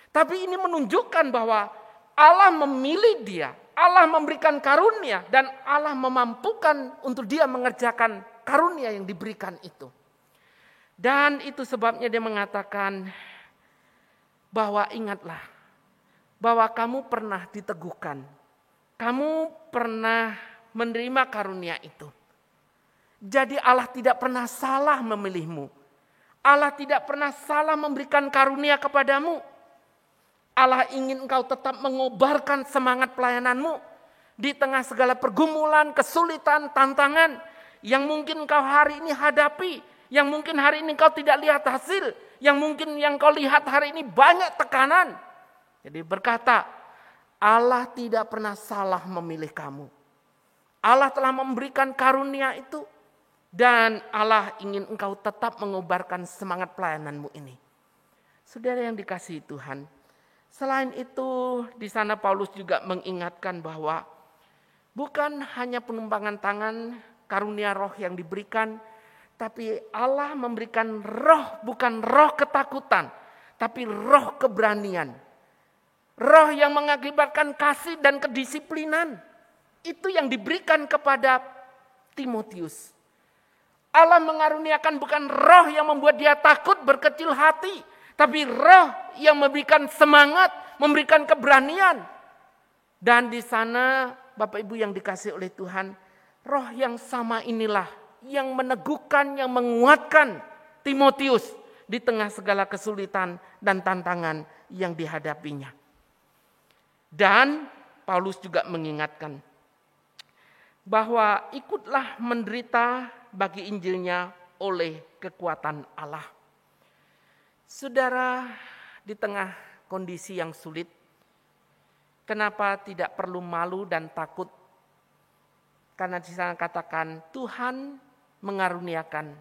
Tapi ini menunjukkan bahwa Allah memilih dia, Allah memberikan karunia, dan Allah memampukan untuk dia mengerjakan karunia yang diberikan itu. Dan itu sebabnya dia mengatakan bahwa ingatlah bahwa kamu pernah diteguhkan, kamu pernah menerima karunia itu. Jadi Allah tidak pernah salah memilihmu. Allah tidak pernah salah memberikan karunia kepadamu. Allah ingin engkau tetap mengobarkan semangat pelayananmu di tengah segala pergumulan, kesulitan, tantangan yang mungkin engkau hari ini hadapi, yang mungkin hari ini engkau tidak lihat hasil, yang mungkin yang kau lihat hari ini banyak tekanan. Jadi berkata, Allah tidak pernah salah memilih kamu. Allah telah memberikan karunia itu. Dan Allah ingin engkau tetap mengobarkan semangat pelayananmu ini. Saudara yang dikasihi Tuhan, selain itu di sana Paulus juga mengingatkan bahwa bukan hanya penumpangan tangan, karunia roh yang diberikan, tapi Allah memberikan roh, bukan roh ketakutan, tapi roh keberanian. Roh yang mengakibatkan kasih dan kedisiplinan. Itu yang diberikan kepada Timotius. Allah mengaruniakan bukan roh yang membuat dia takut, berkecil hati, tapi roh yang memberikan semangat, memberikan keberanian. Dan di sana Bapak Ibu yang dikasih oleh Tuhan, roh yang sama inilah yang meneguhkan, yang menguatkan Timotius di tengah segala kesulitan dan tantangan yang dihadapinya. Dan Paulus juga mengingatkan bahwa ikutlah menderita bagi Injilnya oleh kekuatan Allah. Saudara, di tengah kondisi yang sulit, kenapa tidak perlu malu dan takut? Karena di sana katakan Tuhan mengaruniakan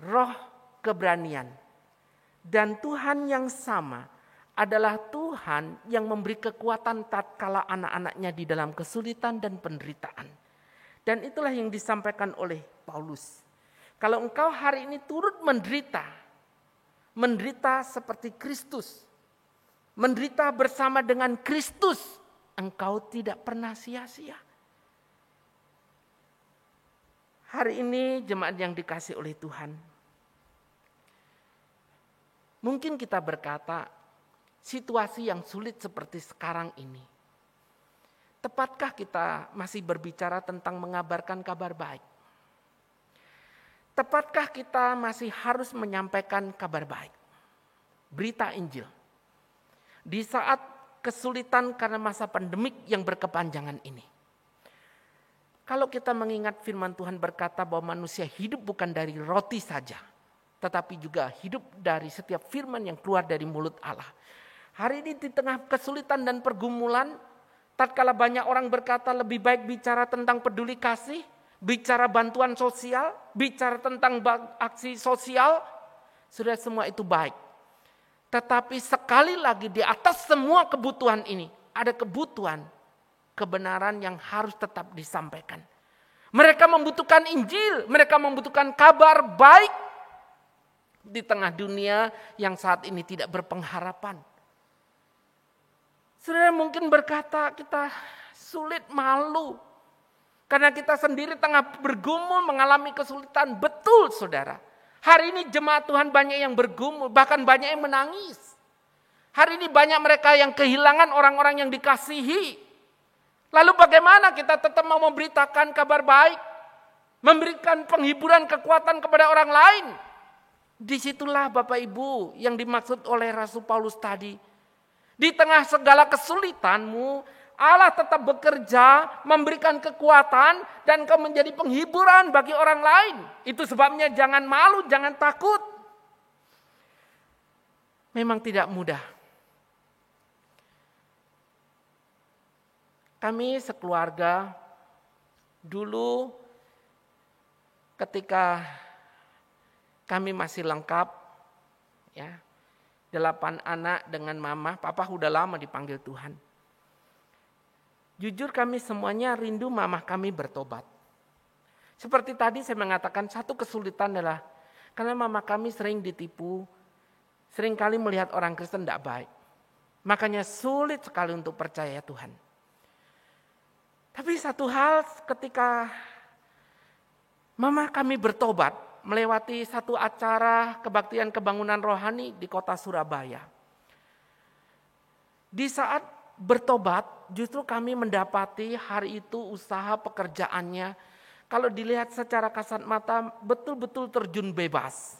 roh keberanian. Dan Tuhan yang sama adalah Tuhan yang memberi kekuatan tatkala anak-anaknya di dalam kesulitan dan penderitaan. Dan itulah yang disampaikan oleh Paulus. Kalau engkau hari ini turut menderita seperti Kristus, menderita bersama dengan Kristus, engkau tidak pernah sia-sia. Hari ini jemaat yang dikasih oleh Tuhan, mungkin kita berkata, situasi yang sulit seperti sekarang ini? Tepatkah kita masih berbicara tentang mengabarkan kabar baik? Tepatkah kita masih harus menyampaikan kabar baik? Berita Injil. Di saat kesulitan karena masa pandemik yang berkepanjangan ini. Kalau kita mengingat firman Tuhan berkata bahwa manusia hidup bukan dari roti saja, tetapi juga hidup dari setiap firman yang keluar dari mulut Allah. Hari ini di tengah kesulitan dan pergumulan, tatkala banyak orang berkata lebih baik bicara tentang peduli kasih, bicara bantuan sosial, bicara tentang aksi sosial, sudah semua itu baik. Tetapi sekali lagi di atas semua kebutuhan ini, ada kebutuhan kebenaran yang harus tetap disampaikan. Mereka membutuhkan Injil, mereka membutuhkan kabar baik di tengah dunia yang saat ini tidak berpengharapan. Saudara mungkin berkata kita sulit, malu. Karena kita sendiri tengah bergumul mengalami kesulitan. Betul saudara. Hari ini jemaat Tuhan banyak yang bergumul, bahkan banyak yang menangis. Hari ini banyak mereka yang kehilangan orang-orang yang dikasihi. Lalu bagaimana kita tetap mau memberitakan kabar baik? Memberikan penghiburan, kekuatan kepada orang lain. Disitulah Bapak Ibu yang dimaksud oleh Rasul Paulus tadi. Di tengah segala kesulitanmu, Allah tetap bekerja, memberikan kekuatan, dan kau menjadi penghiburan bagi orang lain. Itu sebabnya jangan malu, jangan takut. Memang tidak mudah. Kami sekeluarga, dulu ketika kami masih lengkap, ya, 8 anak dengan mama, papa udah lama dipanggil Tuhan. Jujur kami semuanya rindu mama kami bertobat. Seperti tadi saya mengatakan satu kesulitan adalah karena mama kami sering ditipu, sering kali melihat orang Kristen tidak baik. Makanya sulit sekali untuk percaya Tuhan. Tapi satu hal ketika mama kami bertobat, melewati satu acara kebaktian kebangunan rohani di kota Surabaya. Di saat bertobat, justru kami mendapati hari itu usaha pekerjaannya, kalau dilihat secara kasat mata, betul-betul terjun bebas.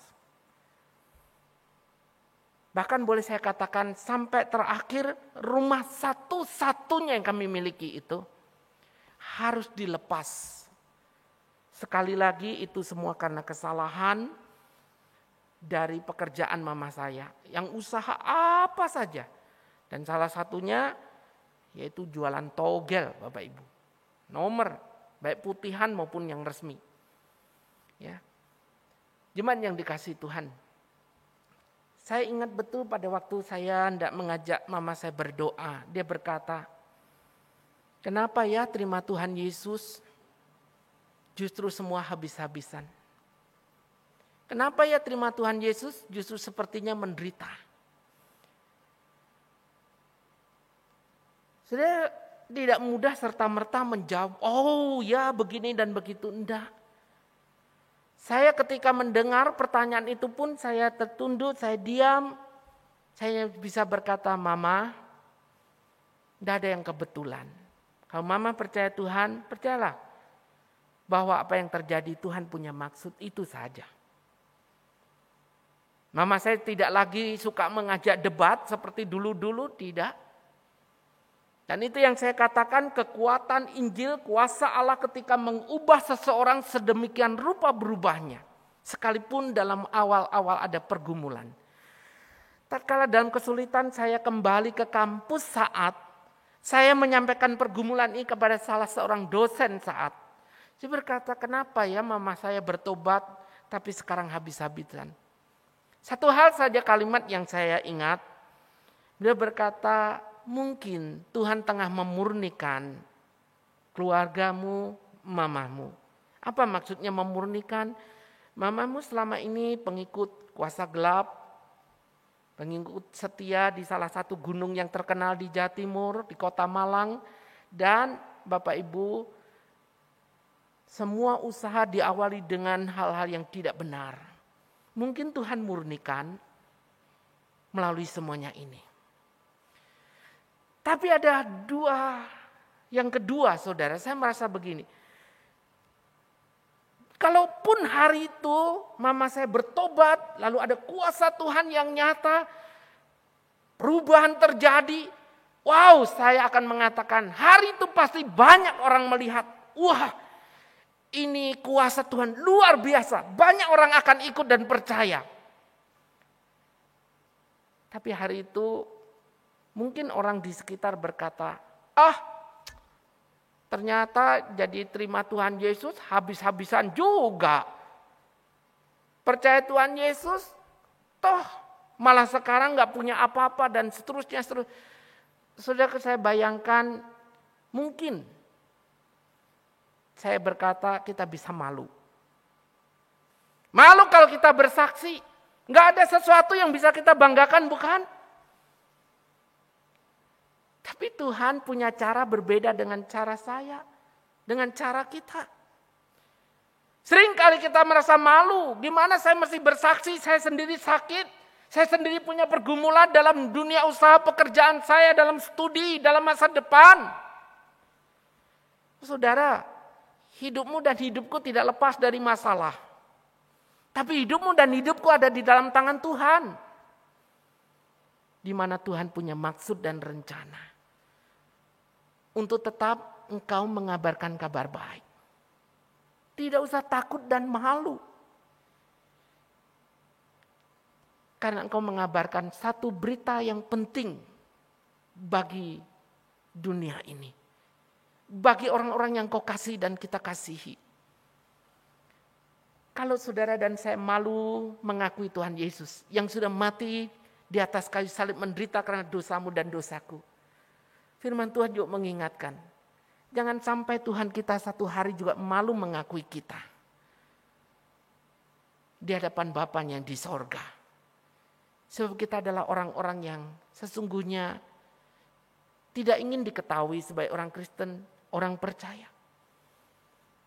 Bahkan boleh saya katakan sampai terakhir rumah satu-satunya yang kami miliki itu harus dilepas. Sekali lagi itu semua karena kesalahan dari pekerjaan mama saya. Yang usaha apa saja. Dan salah satunya yaitu jualan togel Bapak Ibu. Nomor, baik putihan maupun yang resmi. Ya. Jemaat yang dikasihi Tuhan. Saya ingat betul pada waktu saya hendak mengajak mama saya berdoa. Dia berkata, kenapa ya terima Tuhan Yesus? Justru semua habis-habisan. Kenapa ya terima Tuhan Yesus? Justru sepertinya menderita. Sudah tidak mudah serta-merta menjawab, oh ya begini dan begitu. Enggak. Saya ketika mendengar pertanyaan itu pun saya tertunduk, saya diam. Saya bisa berkata, mama, tidak ada yang kebetulan. Kalau mama percaya Tuhan, percayalah. Bahwa apa yang terjadi Tuhan punya maksud itu saja. Mama saya tidak lagi suka mengajak debat seperti dulu-dulu, tidak. Dan itu yang saya katakan kekuatan Injil, kuasa Allah ketika mengubah seseorang sedemikian rupa berubahnya. Sekalipun dalam awal-awal ada pergumulan. Tatkala dalam kesulitan saya kembali ke kampus saat saya menyampaikan pergumulan ini kepada salah seorang dosen saat. Saya berkata, kenapa ya mama saya bertobat tapi sekarang habis-habisan. Satu hal saja kalimat yang saya ingat. Dia berkata, mungkin Tuhan tengah memurnikan keluargamu, mamamu. Apa maksudnya memurnikan? Mamamu selama ini pengikut kuasa gelap, pengikut setia di salah satu gunung yang terkenal di Jawa Timur, di kota Malang. Dan Bapak Ibu, semua usaha diawali dengan hal-hal yang tidak benar. Mungkin Tuhan murnikan melalui semuanya ini. Tapi ada yang kedua saudara, saya merasa begini. Kalaupun hari itu mama saya bertobat, lalu ada kuasa Tuhan yang nyata, perubahan terjadi, wow, saya akan mengatakan hari itu pasti banyak orang melihat, wah ini kuasa Tuhan luar biasa, banyak orang akan ikut dan percaya. Tapi hari itu mungkin orang di sekitar berkata, ternyata jadi terima Tuhan Yesus habis-habisan juga. Percaya Tuhan Yesus, toh malah sekarang gak punya apa-apa dan seterusnya. Saudara, saya bayangkan mungkin saya berkata kita bisa malu. Malu kalau kita bersaksi, gak ada sesuatu yang bisa kita banggakan, bukan? Tapi Tuhan punya cara berbeda dengan cara saya, dengan cara kita. Sering kali kita merasa malu, gimana saya mesti bersaksi, saya sendiri sakit, saya sendiri punya pergumulan dalam dunia usaha pekerjaan saya, dalam studi, dalam masa depan. Saudara, hidupmu dan hidupku tidak lepas dari masalah. Tapi hidupmu dan hidupku ada di dalam tangan Tuhan. Di mana Tuhan punya maksud dan rencana. Untuk tetap engkau mengabarkan kabar baik. Tidak usah takut dan malu. Karena engkau mengabarkan satu berita yang penting bagi dunia ini. Bagi orang-orang yang kau kasih dan kita kasihi. Kalau saudara dan saya malu mengakui Tuhan Yesus yang sudah mati di atas kayu salib menderita karena dosamu dan dosaku. Firman Tuhan juga mengingatkan, jangan sampai Tuhan kita satu hari juga malu mengakui kita di hadapan Bapanya yang di sorga. Sebab kita adalah orang-orang yang sesungguhnya tidak ingin diketahui sebagai orang Kristen, orang percaya.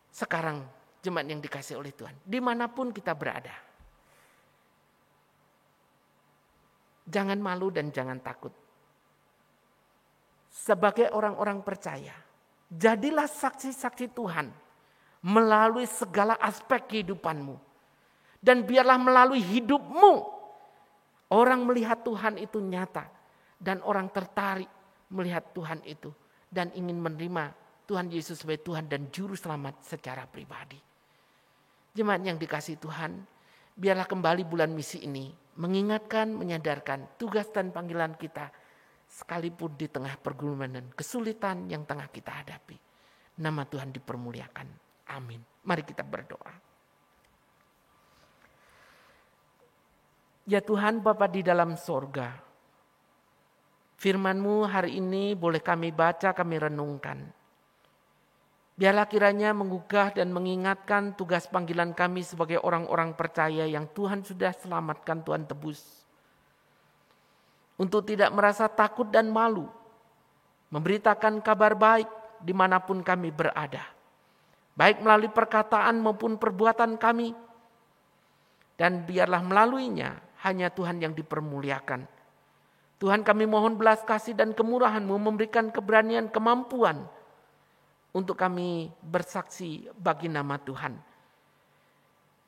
Sekarang jemaat yang dikasih oleh Tuhan, dimanapun kita berada. Jangan malu dan jangan takut. Sebagai orang-orang percaya, jadilah saksi-saksi Tuhan melalui segala aspek kehidupanmu. Dan biarlah melalui hidupmu, orang melihat Tuhan itu nyata. Dan orang tertarik melihat Tuhan itu. Dan ingin menerima Tuhan Yesus sebagai Tuhan dan Juru Selamat secara pribadi. Jemaat yang dikasihi Tuhan, biarlah kembali bulan misi ini mengingatkan, menyadarkan tugas dan panggilan kita. Sekalipun di tengah pergumulan dan kesulitan yang tengah kita hadapi. Nama Tuhan dipermuliakan. Amin. Mari kita berdoa. Ya Tuhan Bapa di dalam sorga. Firman-Mu hari ini boleh kami baca, kami renungkan. Biarlah kiranya menggugah dan mengingatkan tugas panggilan kami sebagai orang-orang percaya yang Tuhan sudah selamatkan, Tuhan tebus. Untuk tidak merasa takut dan malu, memberitakan kabar baik dimanapun kami berada. Baik melalui perkataan maupun perbuatan kami. Dan biarlah melaluinya hanya Tuhan yang dipermuliakan. Tuhan kami mohon belas kasih dan kemurahan-Mu memberikan keberanian, kemampuan untuk kami bersaksi bagi nama Tuhan.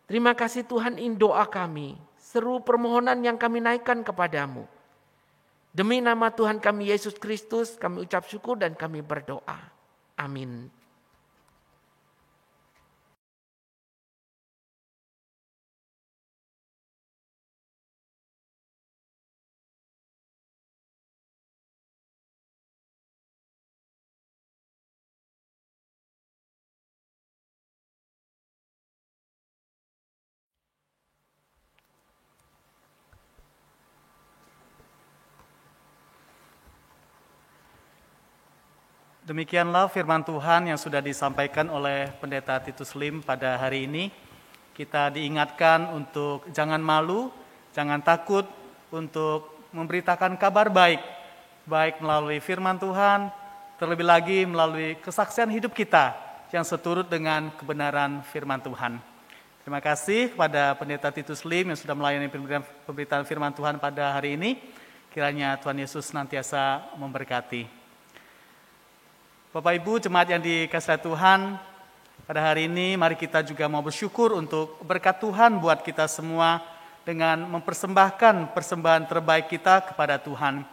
Terima kasih Tuhan, ini doa kami, seru permohonan yang kami naikkan kepadamu. Demi nama Tuhan kami Yesus Kristus, kami ucap syukur dan kami berdoa. Amin. Demikianlah firman Tuhan yang sudah disampaikan oleh Pendeta Titus Lim pada hari ini. Kita diingatkan untuk jangan malu, jangan takut untuk memberitakan kabar baik. Baik melalui firman Tuhan, terlebih lagi melalui kesaksian hidup kita yang seturut dengan kebenaran firman Tuhan. Terima kasih kepada Pendeta Titus Lim yang sudah melayani pemberitaan firman Tuhan pada hari ini. Kiranya Tuhan Yesus senantiasa memberkati. Bapak Ibu jemaat yang dikasihi Tuhan, pada hari ini mari kita juga mau bersyukur untuk berkat Tuhan buat kita semua dengan mempersembahkan persembahan terbaik kita kepada Tuhan.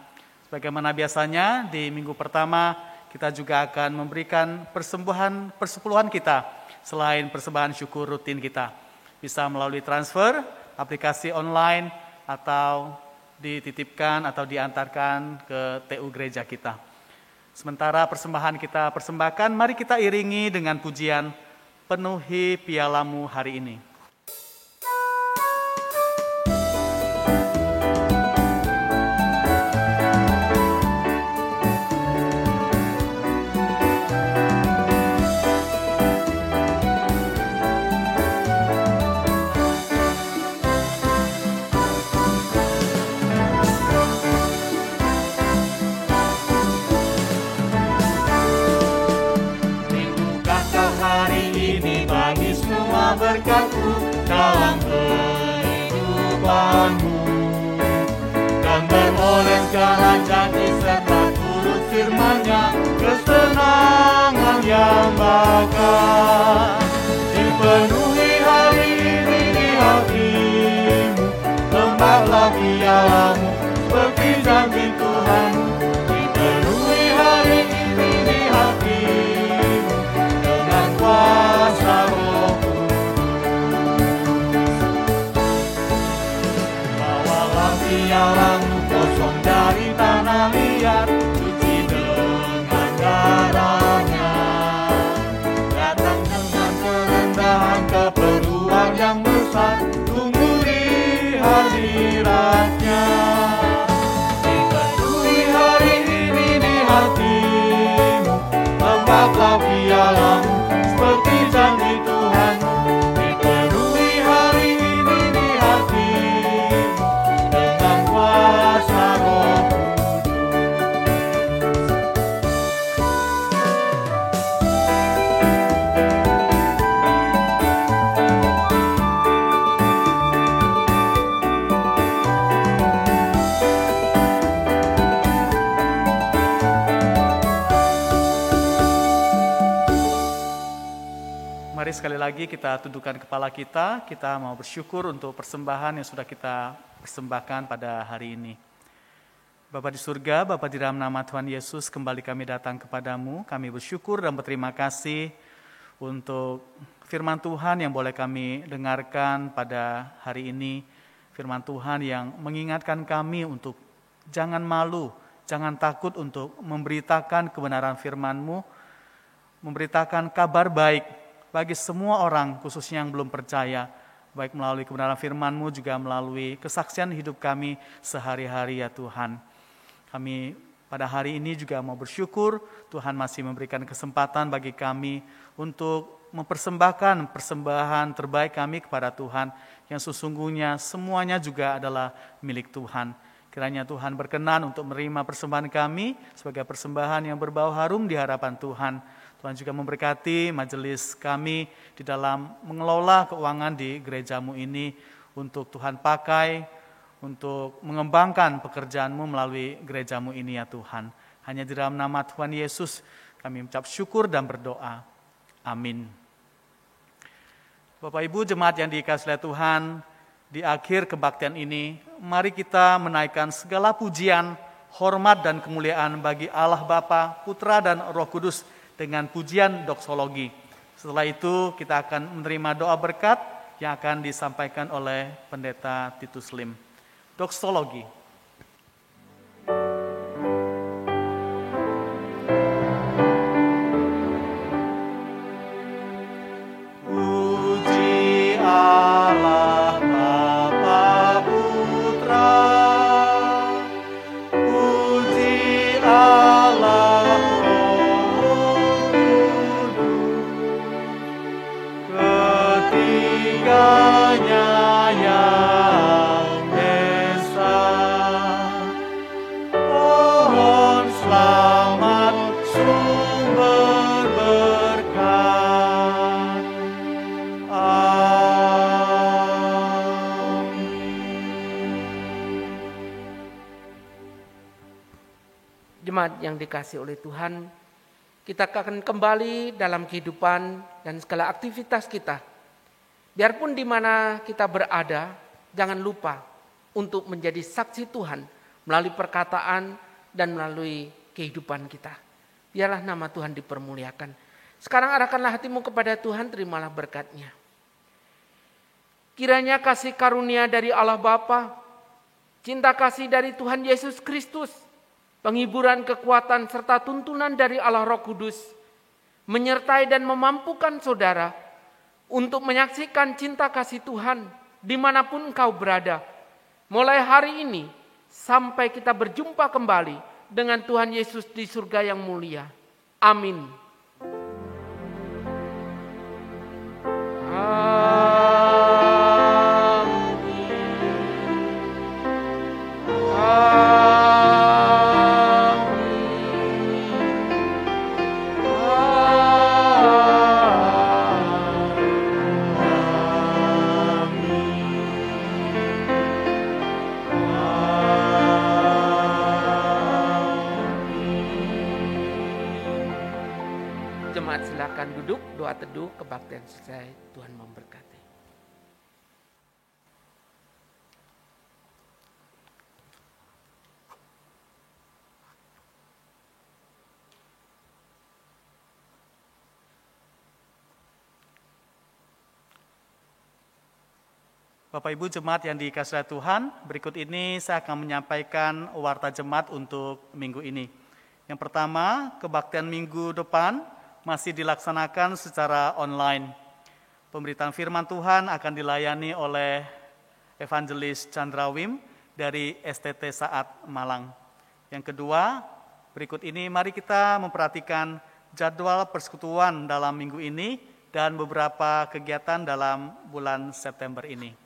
Sebagaimana biasanya di minggu pertama kita juga akan memberikan persepuluhan kita selain persembahan syukur rutin kita. Bisa melalui transfer, aplikasi online, atau dititipkan atau diantarkan ke TU gereja kita. Sementara persembahan kita persembahkan, mari kita iringi dengan pujian Penuhi Pialamu hari ini. Berkat-Mu dalam kehidupanmu, dan beroleh segala janji serta turut firman-Nya, kesenangan yang bakal dipenuhi hari ini di hatimu. Lembahlah pialamu seperti janji Tuhanmu, dipenuhi hari ini di hatimu dengan kuasa Roh. Pialamu kosong dari tanah liat, suci dengan darahnya. Datang dengan kerendahan, keperluan yang besar, tunggu di hadirat-Nya. Dipenuhi hari ini di hatimu, lembahlah pialamu seperti janji Tuhanmu. Dipenuhi hari ini di hatimu dengan kuasa Roh Mari sekali lagi kita tundukkan kepala kita mau bersyukur untuk persembahan yang sudah kita persembahkan pada hari ini. Bapa di surga, Bapa di dalam nama Tuhan Yesus, kembali kami datang kepadamu. Kami bersyukur dan berterima kasih untuk firman Tuhan yang boleh kami dengarkan pada hari ini. Firman Tuhan yang mengingatkan kami untuk jangan malu, jangan takut untuk memberitakan kebenaran firman-Mu, memberitakan kabar baik bagi semua orang, khususnya yang belum percaya, baik melalui kebenaran firman-Mu juga melalui kesaksian hidup kami sehari-hari ya Tuhan. Kami pada hari ini juga mau bersyukur Tuhan masih memberikan kesempatan bagi kami untuk mempersembahkan persembahan terbaik kami kepada Tuhan yang sesungguhnya semuanya juga adalah milik Tuhan. Kiranya Tuhan berkenan untuk menerima persembahan kami sebagai persembahan yang berbau harum di hadapan Tuhan. Tuhan juga memberkati majelis kami di dalam mengelola keuangan di gereja-Mu ini untuk Tuhan pakai untuk mengembangkan pekerjaan-Mu melalui gereja-Mu ini ya Tuhan. Hanya di dalam nama Tuhan Yesus kami mengucap syukur dan berdoa. Amin. Bapak Ibu jemaat yang dikasihi Tuhan, di akhir kebaktian ini mari kita menaikkan segala pujian, hormat dan kemuliaan bagi Allah Bapa, Putra dan Roh Kudus dengan pujian doksologi. Setelah itu kita akan menerima doa berkat yang akan disampaikan oleh Pendeta Titus Lim. Doksologi. Puji Allah Bapa Putra, puji Allah ketiganya yang esa. Pohon selamat sumber berkat. Amin. Jemaat yang dikasihi oleh Tuhan, kita akan kembali dalam kehidupan dan segala aktivitas kita. Biarpun di mana kita berada, jangan lupa untuk menjadi saksi Tuhan melalui perkataan dan melalui kehidupan kita. Biarlah nama Tuhan dipermuliakan. Sekarang arahkanlah hatimu kepada Tuhan, terimalah berkat-Nya. Kiranya kasih karunia dari Allah Bapa, cinta kasih dari Tuhan Yesus Kristus, penghiburan kekuatan serta tuntunan dari Allah Roh Kudus, menyertai dan memampukan saudara untuk menyaksikan cinta kasih Tuhan dimanapun engkau berada. Mulai hari ini sampai kita berjumpa kembali dengan Tuhan Yesus di surga yang mulia. Amin. Jemaat silakan duduk, doa teduh kebaktian selesai, Tuhan memberkati. Bapak Ibu jemaat yang dikasihi Tuhan, berikut ini saya akan menyampaikan warta jemaat untuk minggu ini. Yang pertama, kebaktian minggu depan masih dilaksanakan secara online. Pemberitaan firman Tuhan akan dilayani oleh Evangelis Chandra Wim dari STT Saat Malang. Yang kedua, berikut ini mari kita memperhatikan jadwal persekutuan dalam minggu ini dan beberapa kegiatan dalam bulan September ini.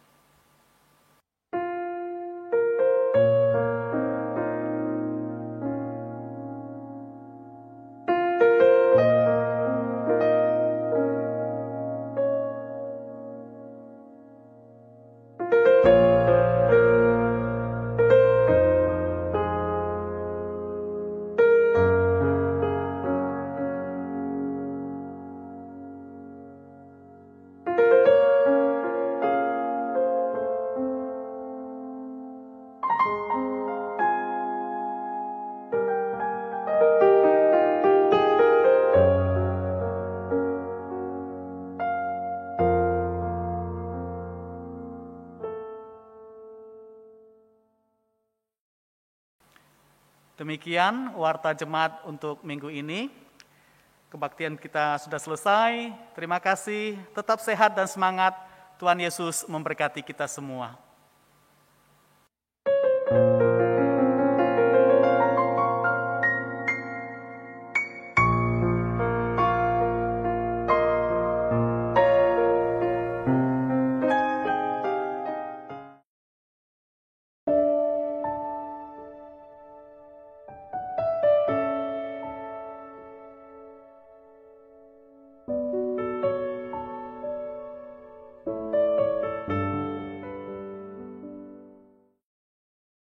Demikian warta jemaat untuk minggu ini. Kebaktian kita sudah selesai. Terima kasih, tetap sehat dan semangat. Tuhan Yesus memberkati kita semua.